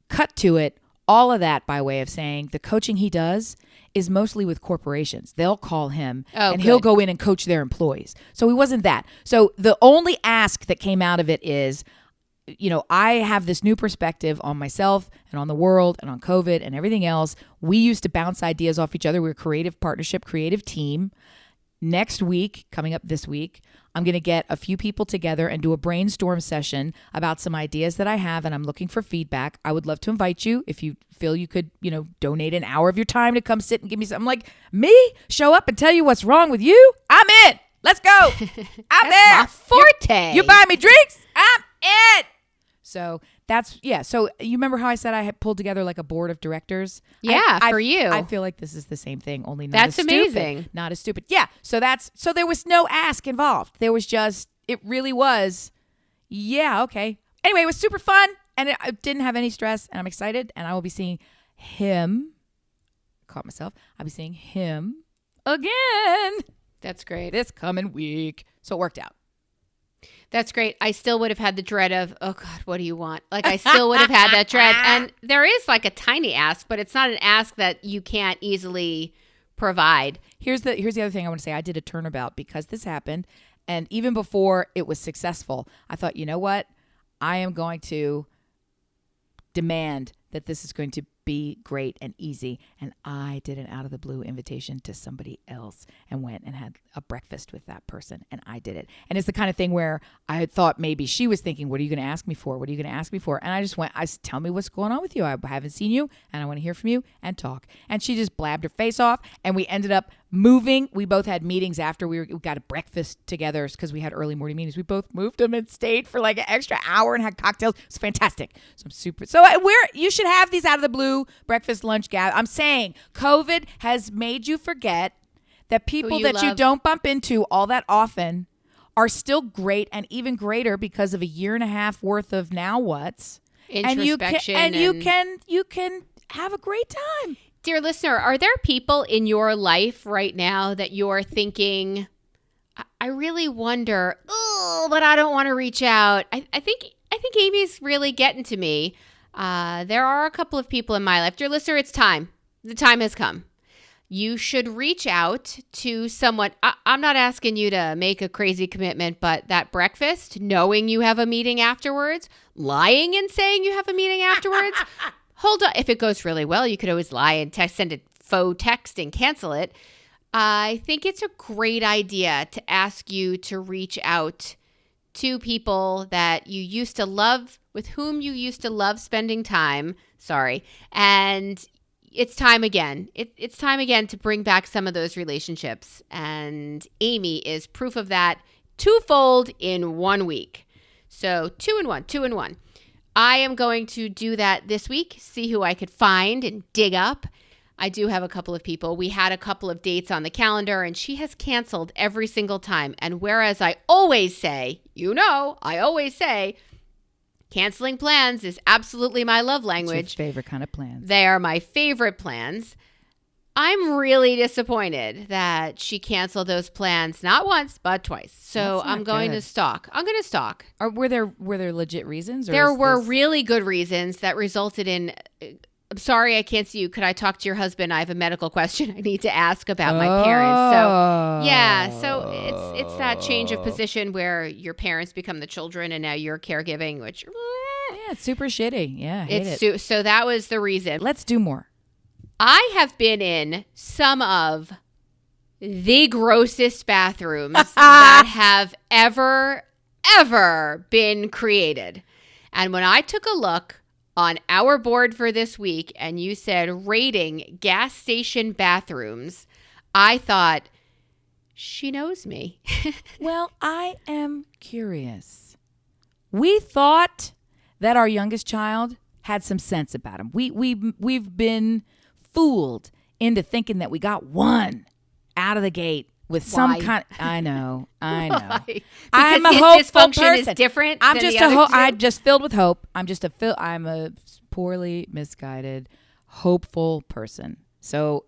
Cut to it, all of that by way of saying the coaching he does is mostly with corporations. They'll call him and he'll go in and coach their employees. So he wasn't that. So the only ask that came out of it is, I have this new perspective on myself and on the world and on COVID and everything else. We used to bounce ideas off each other. We're a creative partnership, creative team. Next week, coming up this week, I'm going to get a few people together and do a brainstorm session about some ideas that I have, and I'm looking for feedback. I would love to invite you if you feel you could, donate an hour of your time to come sit and give me something. Like, me? Show up and tell you what's wrong with you? I'm in. Let's go. I'm there. My forte. You buy me drinks? I'm in. So so you remember how I said I had pulled together like a board of directors? Yeah, for you. I feel like this is the same thing, only not That's as stupid. amazing. Not as stupid. Yeah. So there was no ask involved. There was just, it really was, yeah, okay. Anyway, it was super fun and I didn't have any stress and I'm excited and I will be seeing him. Caught myself. I'll be seeing him again. That's great. This coming week. So it worked out. That's great. I still would have had the dread of, oh God, what do you want? Like I still would have had that dread. And there is like a tiny ask, but it's not an ask that you can't easily provide. Here's the other thing I want to say. I did a turnabout because this happened. And even before it was successful, I thought, you know what? I am going to demand that this is going to be great and easy. And I did an out of the blue invitation to somebody else and went and had a breakfast with that person. And I did it. And it's the kind of thing where I had thought maybe she was thinking, what are you going to ask me for? What are you going to ask me for? And I just went, tell me what's going on with you. I haven't seen you and I want to hear from you and talk. And she just blabbed her face off and we ended up moving. We both had meetings after we got a breakfast together because we had early morning meetings. We both moved them and stayed for like an extra hour and had cocktails. It's fantastic. So I'm super. So you should have these out of the blue breakfast, lunch, gather. I'm saying COVID has made you forget that people that you don't bump into all that often are still great and even greater because of a year and a half worth of now what's. Introspection. And you can have a great time. Dear listener, are there people in your life right now that you're thinking, I really wonder, but I don't want to reach out? I think Amy's really getting to me. There are a couple of people in my life. Dear listener, it's time. The time has come. You should reach out to someone. I'm not asking you to make a crazy commitment, but that breakfast, knowing you have a meeting afterwards, lying and saying you have a meeting afterwards, hold on. If it goes really well, you could always lie and send a faux text and cancel it. I think it's a great idea to ask you to reach out to people that you used to love, with whom you used to love spending time. And it's time again. It's time again to bring back some of those relationships. And Amy is proof of that twofold in 1 week. So 2 in 1. I am going to do that this week, see who I could find and dig up. I do have a couple of people. We had a couple of dates on the calendar and she has canceled every single time. And whereas I always say, canceling plans is absolutely my love language. It's your favorite kind of plans. They are my favorite plans. I'm really disappointed that she canceled those plans not once, but twice. So I'm going to stalk. Were there legit reasons? Or there were really good reasons that resulted in, I'm sorry I can't see you. Could I talk to your husband? I have a medical question I need to ask about my parents. So yeah, so it's that change of position where your parents become the children and now you're caregiving, which it's super shitty. Yeah, I hate it. So that was the reason. Let's do more. I have been in some of the grossest bathrooms that have ever been created. And when I took a look on our board for this week and you said rating gas station bathrooms, I thought, she knows me. Well, I am curious. We thought that our youngest child had some sense about him. We've been fooled into thinking that we got one out of the gate with some kind. I know. Because I'm a his hopeful dysfunction person. is different. I'm than just the other two? I'm just filled with hope. I'm a poorly misguided, hopeful person. So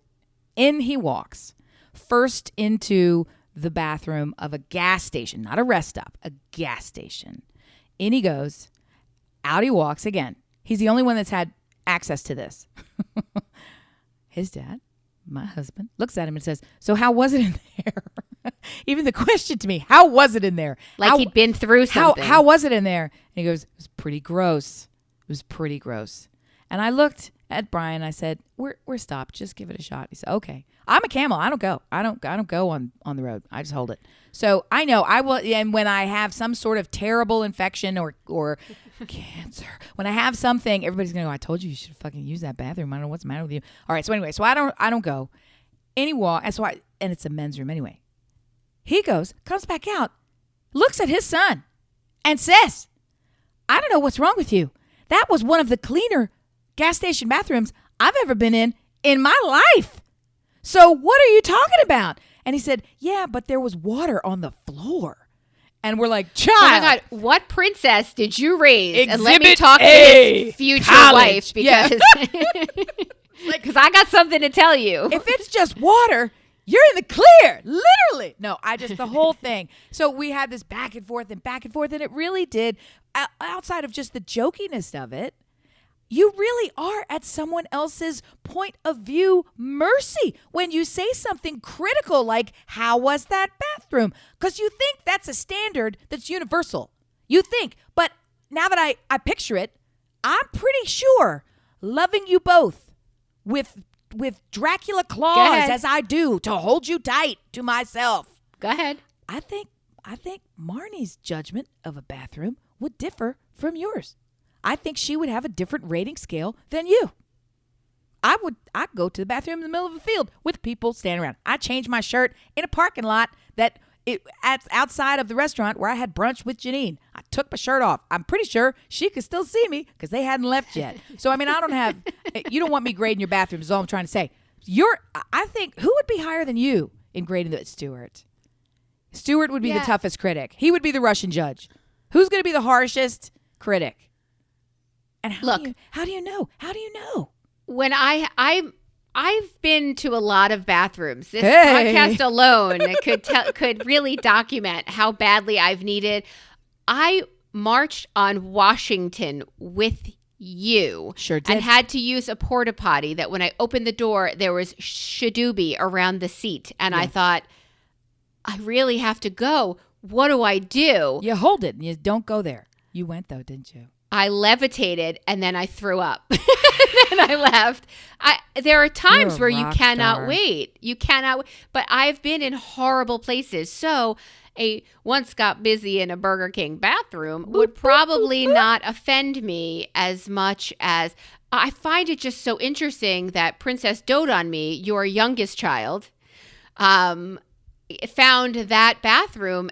in he walks, first into the bathroom of a gas station, not a rest stop, a gas station. In he goes, out he walks again. He's the only one that's had access to this. His dad, my husband, looks at him and says, so how was it in there? Even the question to me, how was it in there? Like he'd been through something. How was it in there? And he goes, it was pretty gross. It was pretty gross. And I looked at Brian. I said, we're stopped. Just give it a shot. He said, okay. I'm a camel. I don't go. I don't go on the road. I just hold it. So I know I will. And when I have some sort of terrible infection or cancer, when I have something, everybody's going to go, I told you should fucking use that bathroom. I don't know what's the matter with you. All right. So anyway, so I don't go. And he walks. And it's a men's room anyway. He goes, comes back out, looks at his son and says, I don't know what's wrong with you. That was one of the cleaner gas station bathrooms I've ever been in my life. So what are you talking about? And he said, yeah, but there was water on the floor. And we're like, child. Oh my God, what princess did you raise? Exhibit and let me talk to A, his future college. wife because because I got something to tell you. If it's just water, you're in the clear, literally. No, the whole thing. So we had this back and forth, and it really did, outside of just the jokiness of it, you really are at someone else's point of view mercy when you say something critical like, how was that bathroom? Because you think that's a standard that's universal. You think. But now that I picture it, I'm pretty sure loving you both with Dracula claws as I do to hold you tight to myself. Go ahead. I think Marnie's judgment of a bathroom would differ from yours. I think she would have a different rating scale than you. I'd go to the bathroom in the middle of a field with people standing around. I changed my shirt in a parking lot outside of the restaurant where I had brunch with Janine. I took my shirt off. I'm pretty sure she could still see me because they hadn't left yet. So, I mean, you don't want me grading your bathroom is all I'm trying to say. I think, who would be higher than you in grading the Stuart? Stuart would be the toughest critic. He would be the Russian judge. Who's going to be the harshest critic? And how do you know? How do you know? When I've been to a lot of bathrooms. This podcast alone could really document how badly I've needed. I marched on Washington with you. Sure did. And had to use a porta potty that when I opened the door, there was shadoobie around the seat. And I thought, I really have to go. What do I do? You hold it and you don't go there. You went though, didn't you? I levitated and then I threw up. And I left. There are times where you cannot wait. You cannot. But I've been in horrible places. So a once got busy in a Burger King bathroom would probably not offend me as much as I find it just so interesting that Princess Dote on Me, your youngest child, found that bathroom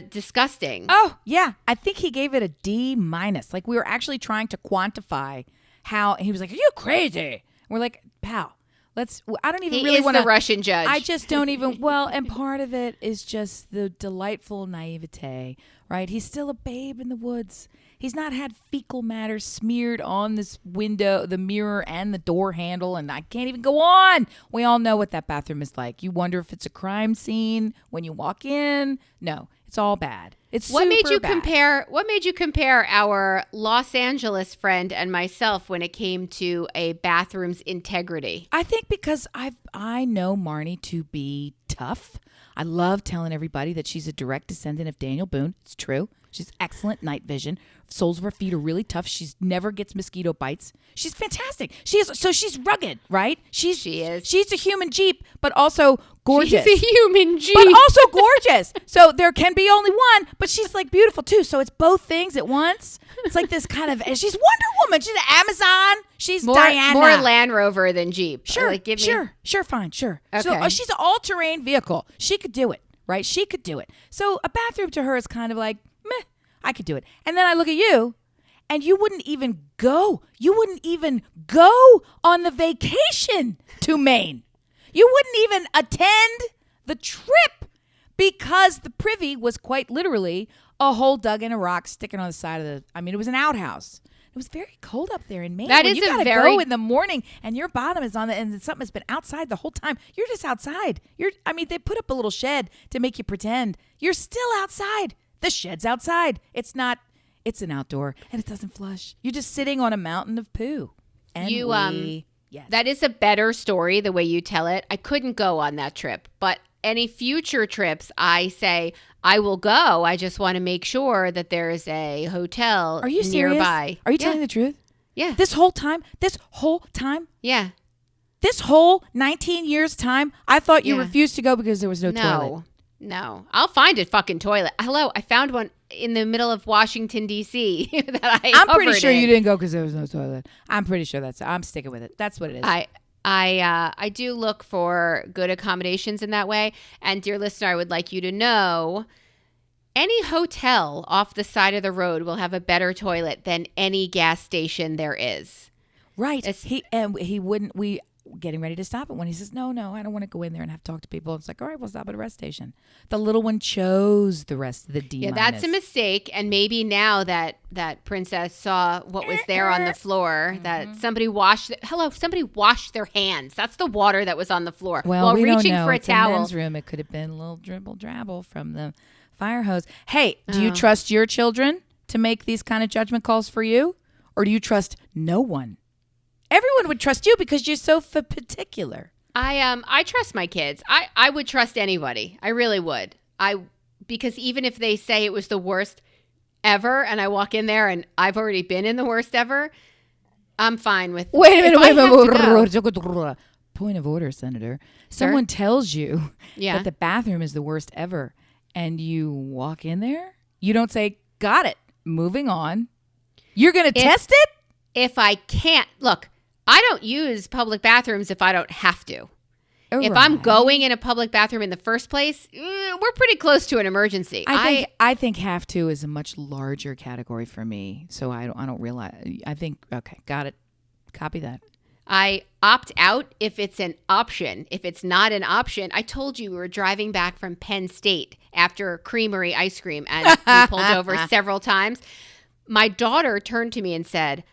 disgusting. Oh, yeah. I think he gave it a D-. Like we were actually trying to quantify how he was like, are you crazy? We're like, pal, I don't even really want to. The Russian judge. I just don't even, and part of it is just the delightful naivete, right? He's still a babe in the woods. He's not had fecal matter smeared on this window, the mirror, and the door handle, and I can't even go on. We all know what that bathroom is like. You wonder if it's a crime scene when you walk in. No, it's all bad. It's what made you bad. compare our Los Angeles friend and myself when it came to a bathroom's integrity? I think because I know Marnie to be tough. I love telling everybody that she's a direct descendant of Daniel Boone. It's true. She's excellent night vision. Soles of her feet are really tough. She never gets mosquito bites. She's fantastic. So she's rugged, right? She is. She's a human Jeep, but also gorgeous. She's a human Jeep. But also gorgeous. So there can be only one, but she's like beautiful too. So it's both things at once. It's like this kind of, she's Wonder Woman. She's an Amazon. She's Diana. More Land Rover than Jeep. Sure, fine, sure. Okay. So she's an all-terrain vehicle. She could do it. right? She could do it. So a bathroom to her is kind of like, meh, I could do it. And then I look at you, and you wouldn't even go. You wouldn't even go on the vacation to Maine. You wouldn't even attend the trip because the privy was quite literally a hole dug in a rock sticking on the side of it was an outhouse. It was very cold up there in Maine. That when is you gotta go in the morning and your bottom is on and something has been outside the whole time. You're just outside. They put up a little shed to make you pretend you're still outside. The shed's outside. It's an outdoor and it doesn't flush. You're just sitting on a mountain of poo. And yes. That is a better story the way you tell it. I couldn't go on that trip, but any future trips, I say I will go. I just want to make sure that there is a hotel Are you nearby. Serious? Are you telling the truth? Yeah. This whole time? Yeah. This whole 19 years time, I thought you refused to go because there was no toilet. No. I'll find a fucking toilet. Hello, I found one in the middle of Washington, D.C. that I'm pretty sure you didn't go because there was no toilet. I'm pretty sure I'm sticking with it. That's what it is. I do look for good accommodations in that way. And dear listener, I would like you to know any hotel off the side of the road will have a better toilet than any gas station there is. Right. He wouldn't. We getting ready to stop at one. He says, no, I don't want to go in there and have to talk to people. It's like, all right, we'll stop at a rest station. The little one chose the rest of the D-. Yeah, that's a mistake. And maybe now that princess saw what was there on the floor, that somebody washed their hands. That's the water that was on the floor. Well, while we reaching don't know. for a It's towel. A men's room. It could have been a little dribble drabble from the fire hose. Hey, do you trust your children to make these kind of judgment calls for you? Or do you trust no one? Everyone would trust you because you're so particular. I trust my kids. I would trust anybody. I really would. Because even if they say it was the worst ever and I walk in there and I've already been in the worst ever, I'm fine with Wait a minute. Point of order, Senator. Sir? Someone tells you that the bathroom is the worst ever and you walk in there? You don't say, got it, moving on. You're going to test it? If I can't. Look, I don't use public bathrooms if I don't have to. If I'm going in a public bathroom in the first place, we're pretty close to an emergency. I think have to is a much larger category for me. So I don't realize. I think, okay, got it. Copy that. I opt out if it's an option. If it's not an option, I told you we were driving back from Penn State after Creamery ice cream and we pulled over several times. My daughter turned to me and said,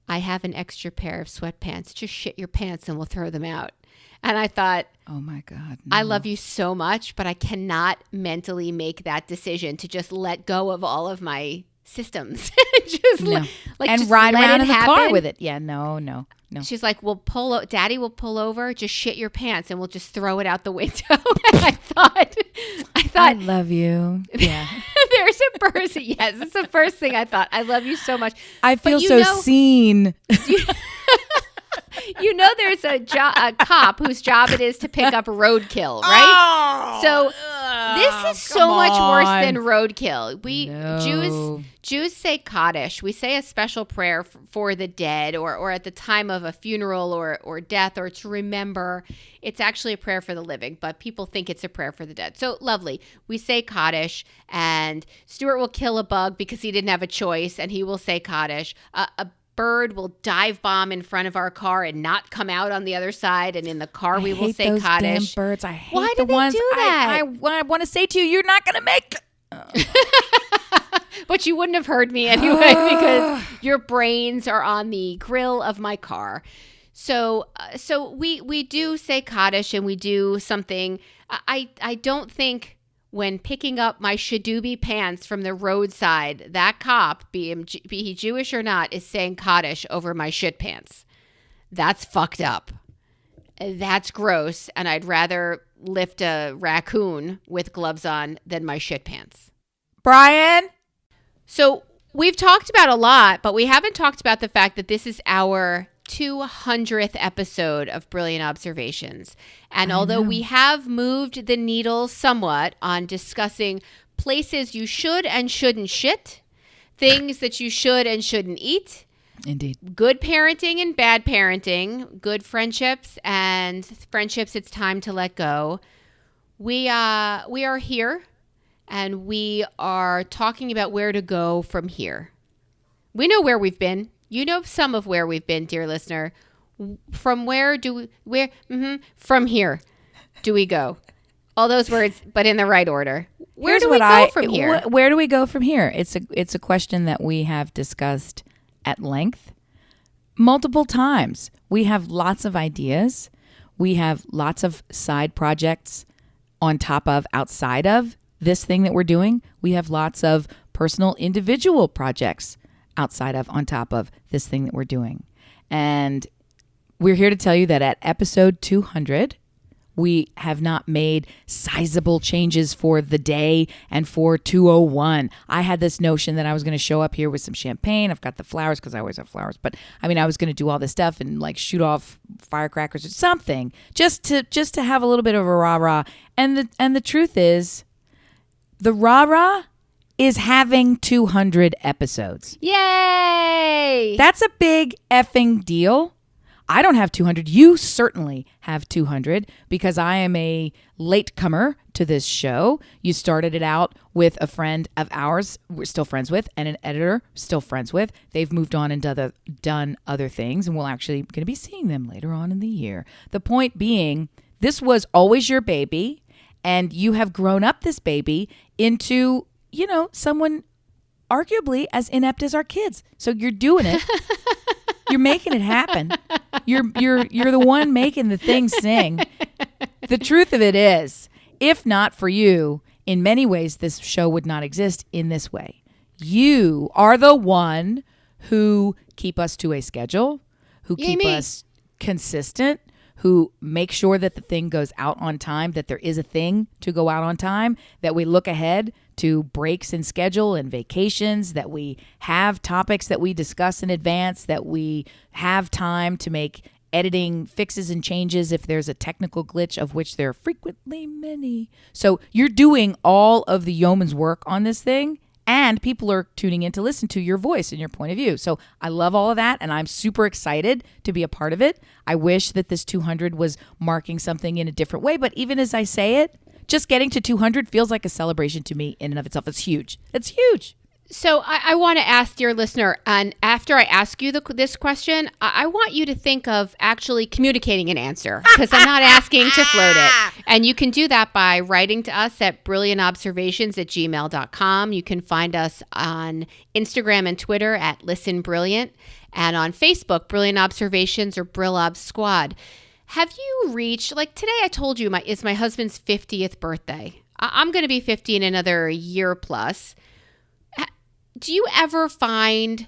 I have an extra pair of sweatpants. Just shit your pants and we'll throw them out. And I thought, oh my God, no. I love you so much, but I cannot mentally make that decision to just let go of all of my systems. And ride around in the car with it. Yeah, no. She's like, Daddy will pull over, just shit your pants and we'll just throw it out the window. And I thought, I love you. Yeah. There's a person. Yes, it's the first thing I thought. I love you so much. I feel so seen. You know, there's a cop whose job it is to pick up roadkill, right? This is so much worse than roadkill. Jews say Kaddish. We say a special prayer for the dead or at the time of a funeral or death or to remember. It's actually a prayer for the living, but people think it's a prayer for the dead. So lovely. We say Kaddish, and Stuart will kill a bug because he didn't have a choice, and he will say Kaddish. A bird will dive bomb in front of our car and not come out on the other side, and in the car we will say those Kaddish. Damn birds. I hate Why the do they ones do that? I want to say to you, you're not going to make. But you wouldn't have heard me anyway because your brains are on the grill of my car. So we do say Kaddish and we do something. I don't think when picking up my shadoobie pants from the roadside, that cop, be he Jewish or not, is saying Kaddish over my shit pants. That's fucked up. That's gross. And I'd rather lift a raccoon with gloves on than my shit pants. Brian? So we've talked about a lot, but we haven't talked about the fact that this is our 200th episode of Brilliant Observations. And although we have moved the needle somewhat on discussing places you should and shouldn't shit, things that you should and shouldn't eat, indeed, good parenting and bad parenting, good friendships and friendships it's time to let go, We are here, and we are talking about where to go from here. We know where we've been. You know some of where we've been, dear listener. From here do we go? All those words, but in the right order. Where do we go from here? Where do we go from here? It's a question that we have discussed at length multiple times. We have lots of ideas. We have lots of side projects on top of, outside of this thing that we're doing. We have lots of personal individual projects outside of, on top of this thing that we're doing. And we're here to tell you that at episode 200, we have not made sizable changes for the day and for 201. I had this notion that I was going to show up here with some champagne. I've got the flowers because I always have flowers. But I mean, I was going to do all this stuff and like shoot off firecrackers or something just to have a little bit of a rah-rah. And the truth is, the rah-rah is having 200 episodes. Yay! That's a big effing deal. I don't have 200. You certainly have 200 because I am a latecomer to this show. You started it out with a friend of ours we're still friends with, and an editor still friends with. They've moved on and done other things, and we'll actually going to be seeing them later on in the year. The point being, this was always your baby, and you have grown up this baby into, someone arguably as inept as our kids. So you're doing it. You're making it happen. You're the one making the thing sing. The truth of it is, if not for you, in many ways, this show would not exist in this way. You are the one who keep us to a schedule, who keep us consistent, who make sure that the thing goes out on time, that there is a thing to go out on time, that we look ahead to breaks in schedule and vacations, that we have topics that we discuss in advance, that we have time to make editing fixes and changes if there's a technical glitch, of which there are frequently many. So you're doing all of the yeoman's work on this thing, and people are tuning in to listen to your voice and your point of view. So I love all of that, and I'm super excited to be a part of it. I wish that this 200 was marking something in a different way, but even as I say it, just getting to 200 feels like a celebration to me in and of itself. It's huge. It's huge. So I want to ask, dear listener, and after I ask you this question, I want you to think of actually communicating an answer, because I'm not asking to float it. And you can do that by writing to us at brilliantobservations@gmail.com. You can find us on Instagram and Twitter at listenbrilliant, and on Facebook, Brilliant Observations or Brillobs Squad. Have you reached, like today I told you it's my husband's 50th birthday. I'm going to be 50 in another year plus. Do you ever find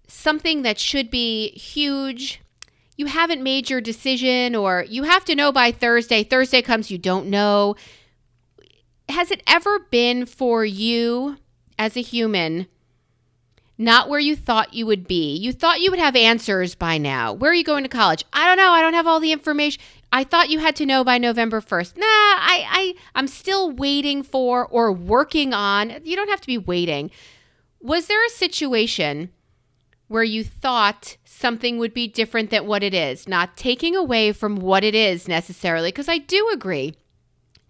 something that should be huge? You haven't made your decision, or you have to know by Thursday. Thursday comes, you don't know. Has it ever been for you as a human not where you thought you would be? You thought you would have answers by now. Where are you going to college? I don't know. I don't have all the information. I thought you had to know by November 1st. I'm still waiting for or working on. You don't have to be waiting. Was there a situation where you thought something would be different than what it is? Not taking away from what it is necessarily, because I do agree.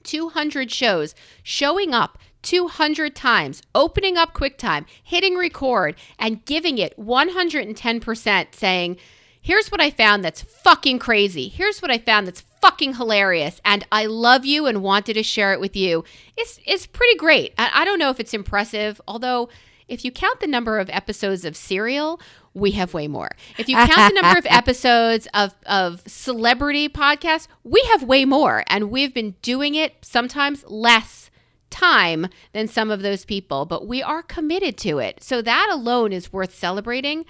200 shows, showing up 200 times, opening up QuickTime, hitting record, and giving it 110%, saying, here's what I found that's fucking crazy. Here's what I found that's fucking hilarious, and I love you and wanted to share it with you. It's pretty great. I don't know if it's impressive, although if you count the number of episodes of Serial, we have way more. If you count the number of episodes of celebrity podcasts, we have way more. And we've been doing it sometimes less time than some of those people, but we are committed to it. So that alone is worth celebrating.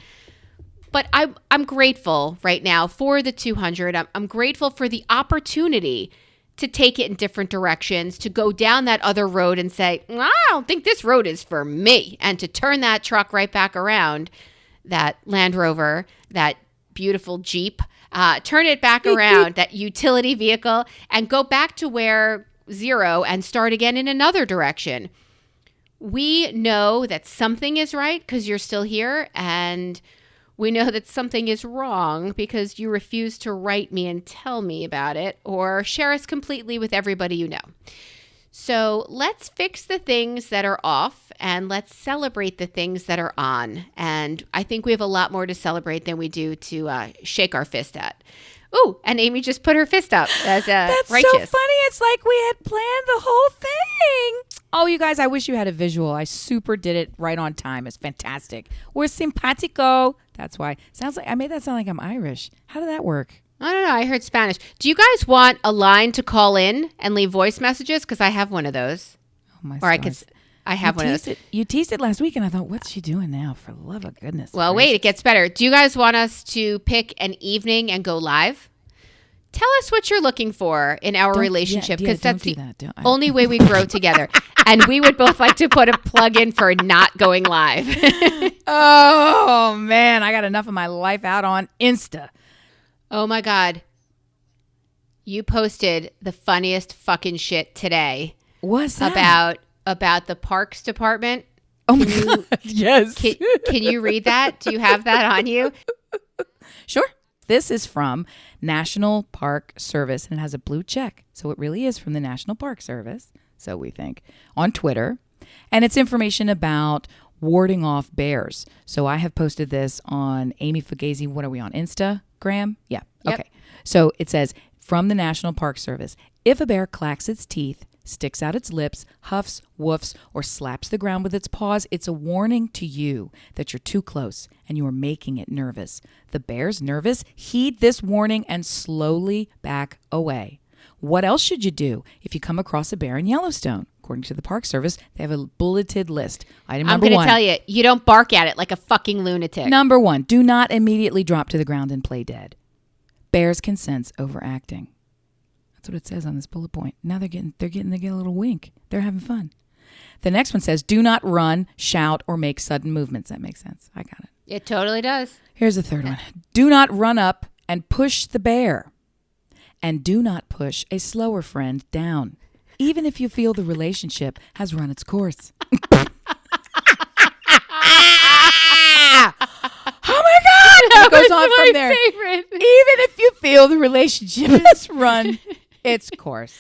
But I'm grateful right now for the 200. I'm grateful for the opportunity to take it in different directions, to go down that other road and say, I don't think this road is for me, and to turn that truck right back around, that Land Rover, that beautiful Jeep, turn it back around, that utility vehicle, and go back to where zero and start again in another direction. We know that something is right because you're still here, and We know that something is wrong because you refuse to write me and tell me about it or share us completely with everybody you know. So let's fix the things that are off and let's celebrate the things that are on. And I think we have a lot more to celebrate than we do to shake our fist at. Ooh, and Amy just put her fist up as That's righteous. so funny. It's like we had planned the whole thing. Oh, you guys, I wish you had a visual. I super did it right on time. It's fantastic. We're simpatico. That's why. Sounds like I made that sound like I'm Irish. How did that work? I don't know. I heard Spanish. Do you guys want a line to call in and leave voice messages? Because I have one of those. Oh my! Or I have one of those. You teased it last week, and I thought, what's she doing now? For the love of goodness! Well, wait, it gets better. Do you guys want us to pick an evening and go live? Tell us what you're looking for in our relationship, because that's the only way we grow together. And we would both like to put a plug in for not going live. Oh man, I got enough of my life out on Insta. Oh my God. You posted the funniest fucking shit today. What's that? About the parks department. Oh my God. Yes. Can you read that? Do you have that on you? Sure. This is from National Park Service and it has a blue check. So it really is from the National Park Service. So we think on Twitter. And it's information about warding off bears. So I have posted this on Amy Fugazi. What are we on? Instagram? Yeah. Yep. Okay. So it says from the National Park Service, if a bear clacks its teeth, sticks out its lips, huffs, woofs, or slaps the ground with its paws, it's a warning to you that you're too close and you are making it nervous. The bear's nervous. Heed this warning and slowly back away. What else should you do if you come across a bear in Yellowstone? According to the Park Service, they have a bulleted list. Item number one. I'm going to tell you, you don't bark at it like a fucking lunatic. Number one, do not immediately drop to the ground and play dead. Bears can sense overacting. That's what it says on this bullet point. Now they get a little wink. They're having fun. The next one says, do not run, shout, or make sudden movements. That makes sense. I got it. It totally does. Here's the third one. Do not run up and push the bear. And do not push a slower friend down, even if you feel the relationship has run its course. Oh my God! It goes on from there. Favorite. Even if you feel the relationship has run its course.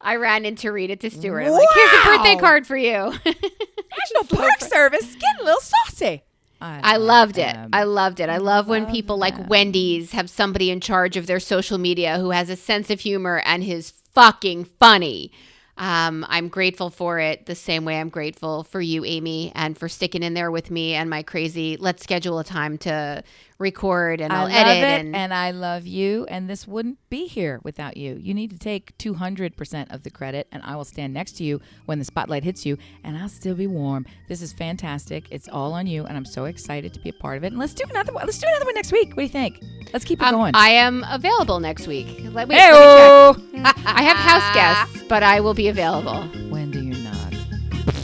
I ran in to read it to Stuart. I'm like, here's a birthday card for you. National Park Service getting a little saucy. I loved it. I loved it. I love when people like Wendy's have somebody in charge of their social media who has a sense of humor and is fucking funny. I'm grateful for it the same way I'm grateful for you, Amy, and for sticking in there with me and my crazy, let's schedule a time to record and I'll edit. And I love you, and this wouldn't be here without you. You need to take 200% of the credit, and I will stand next to you when the spotlight hits you, and I'll still be warm. This is fantastic. It's all on you, and I'm so excited to be a part of it. And let's do another one. Let's do another one next week. What do you think? Let's keep it going. I am available next week. Let me Hey-o! check. I have house guests, but I will be available. When do you not?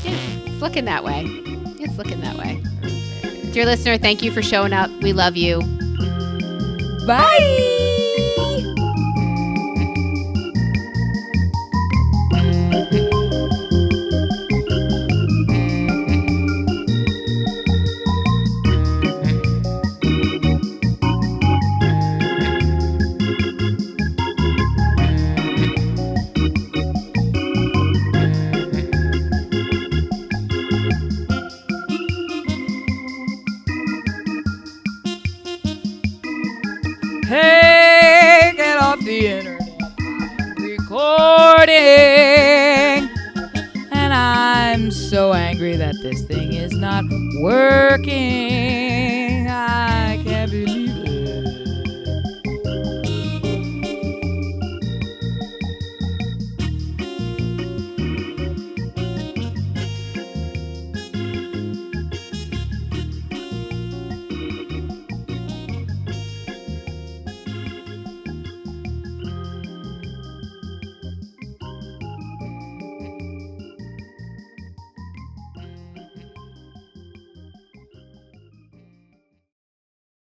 Yeah, it's looking that way. It's looking that way. Dear listener, thank you for showing up. We love you. Bye. Hey, get off the internet. I'm recording. And I'm so angry that this thing is not working.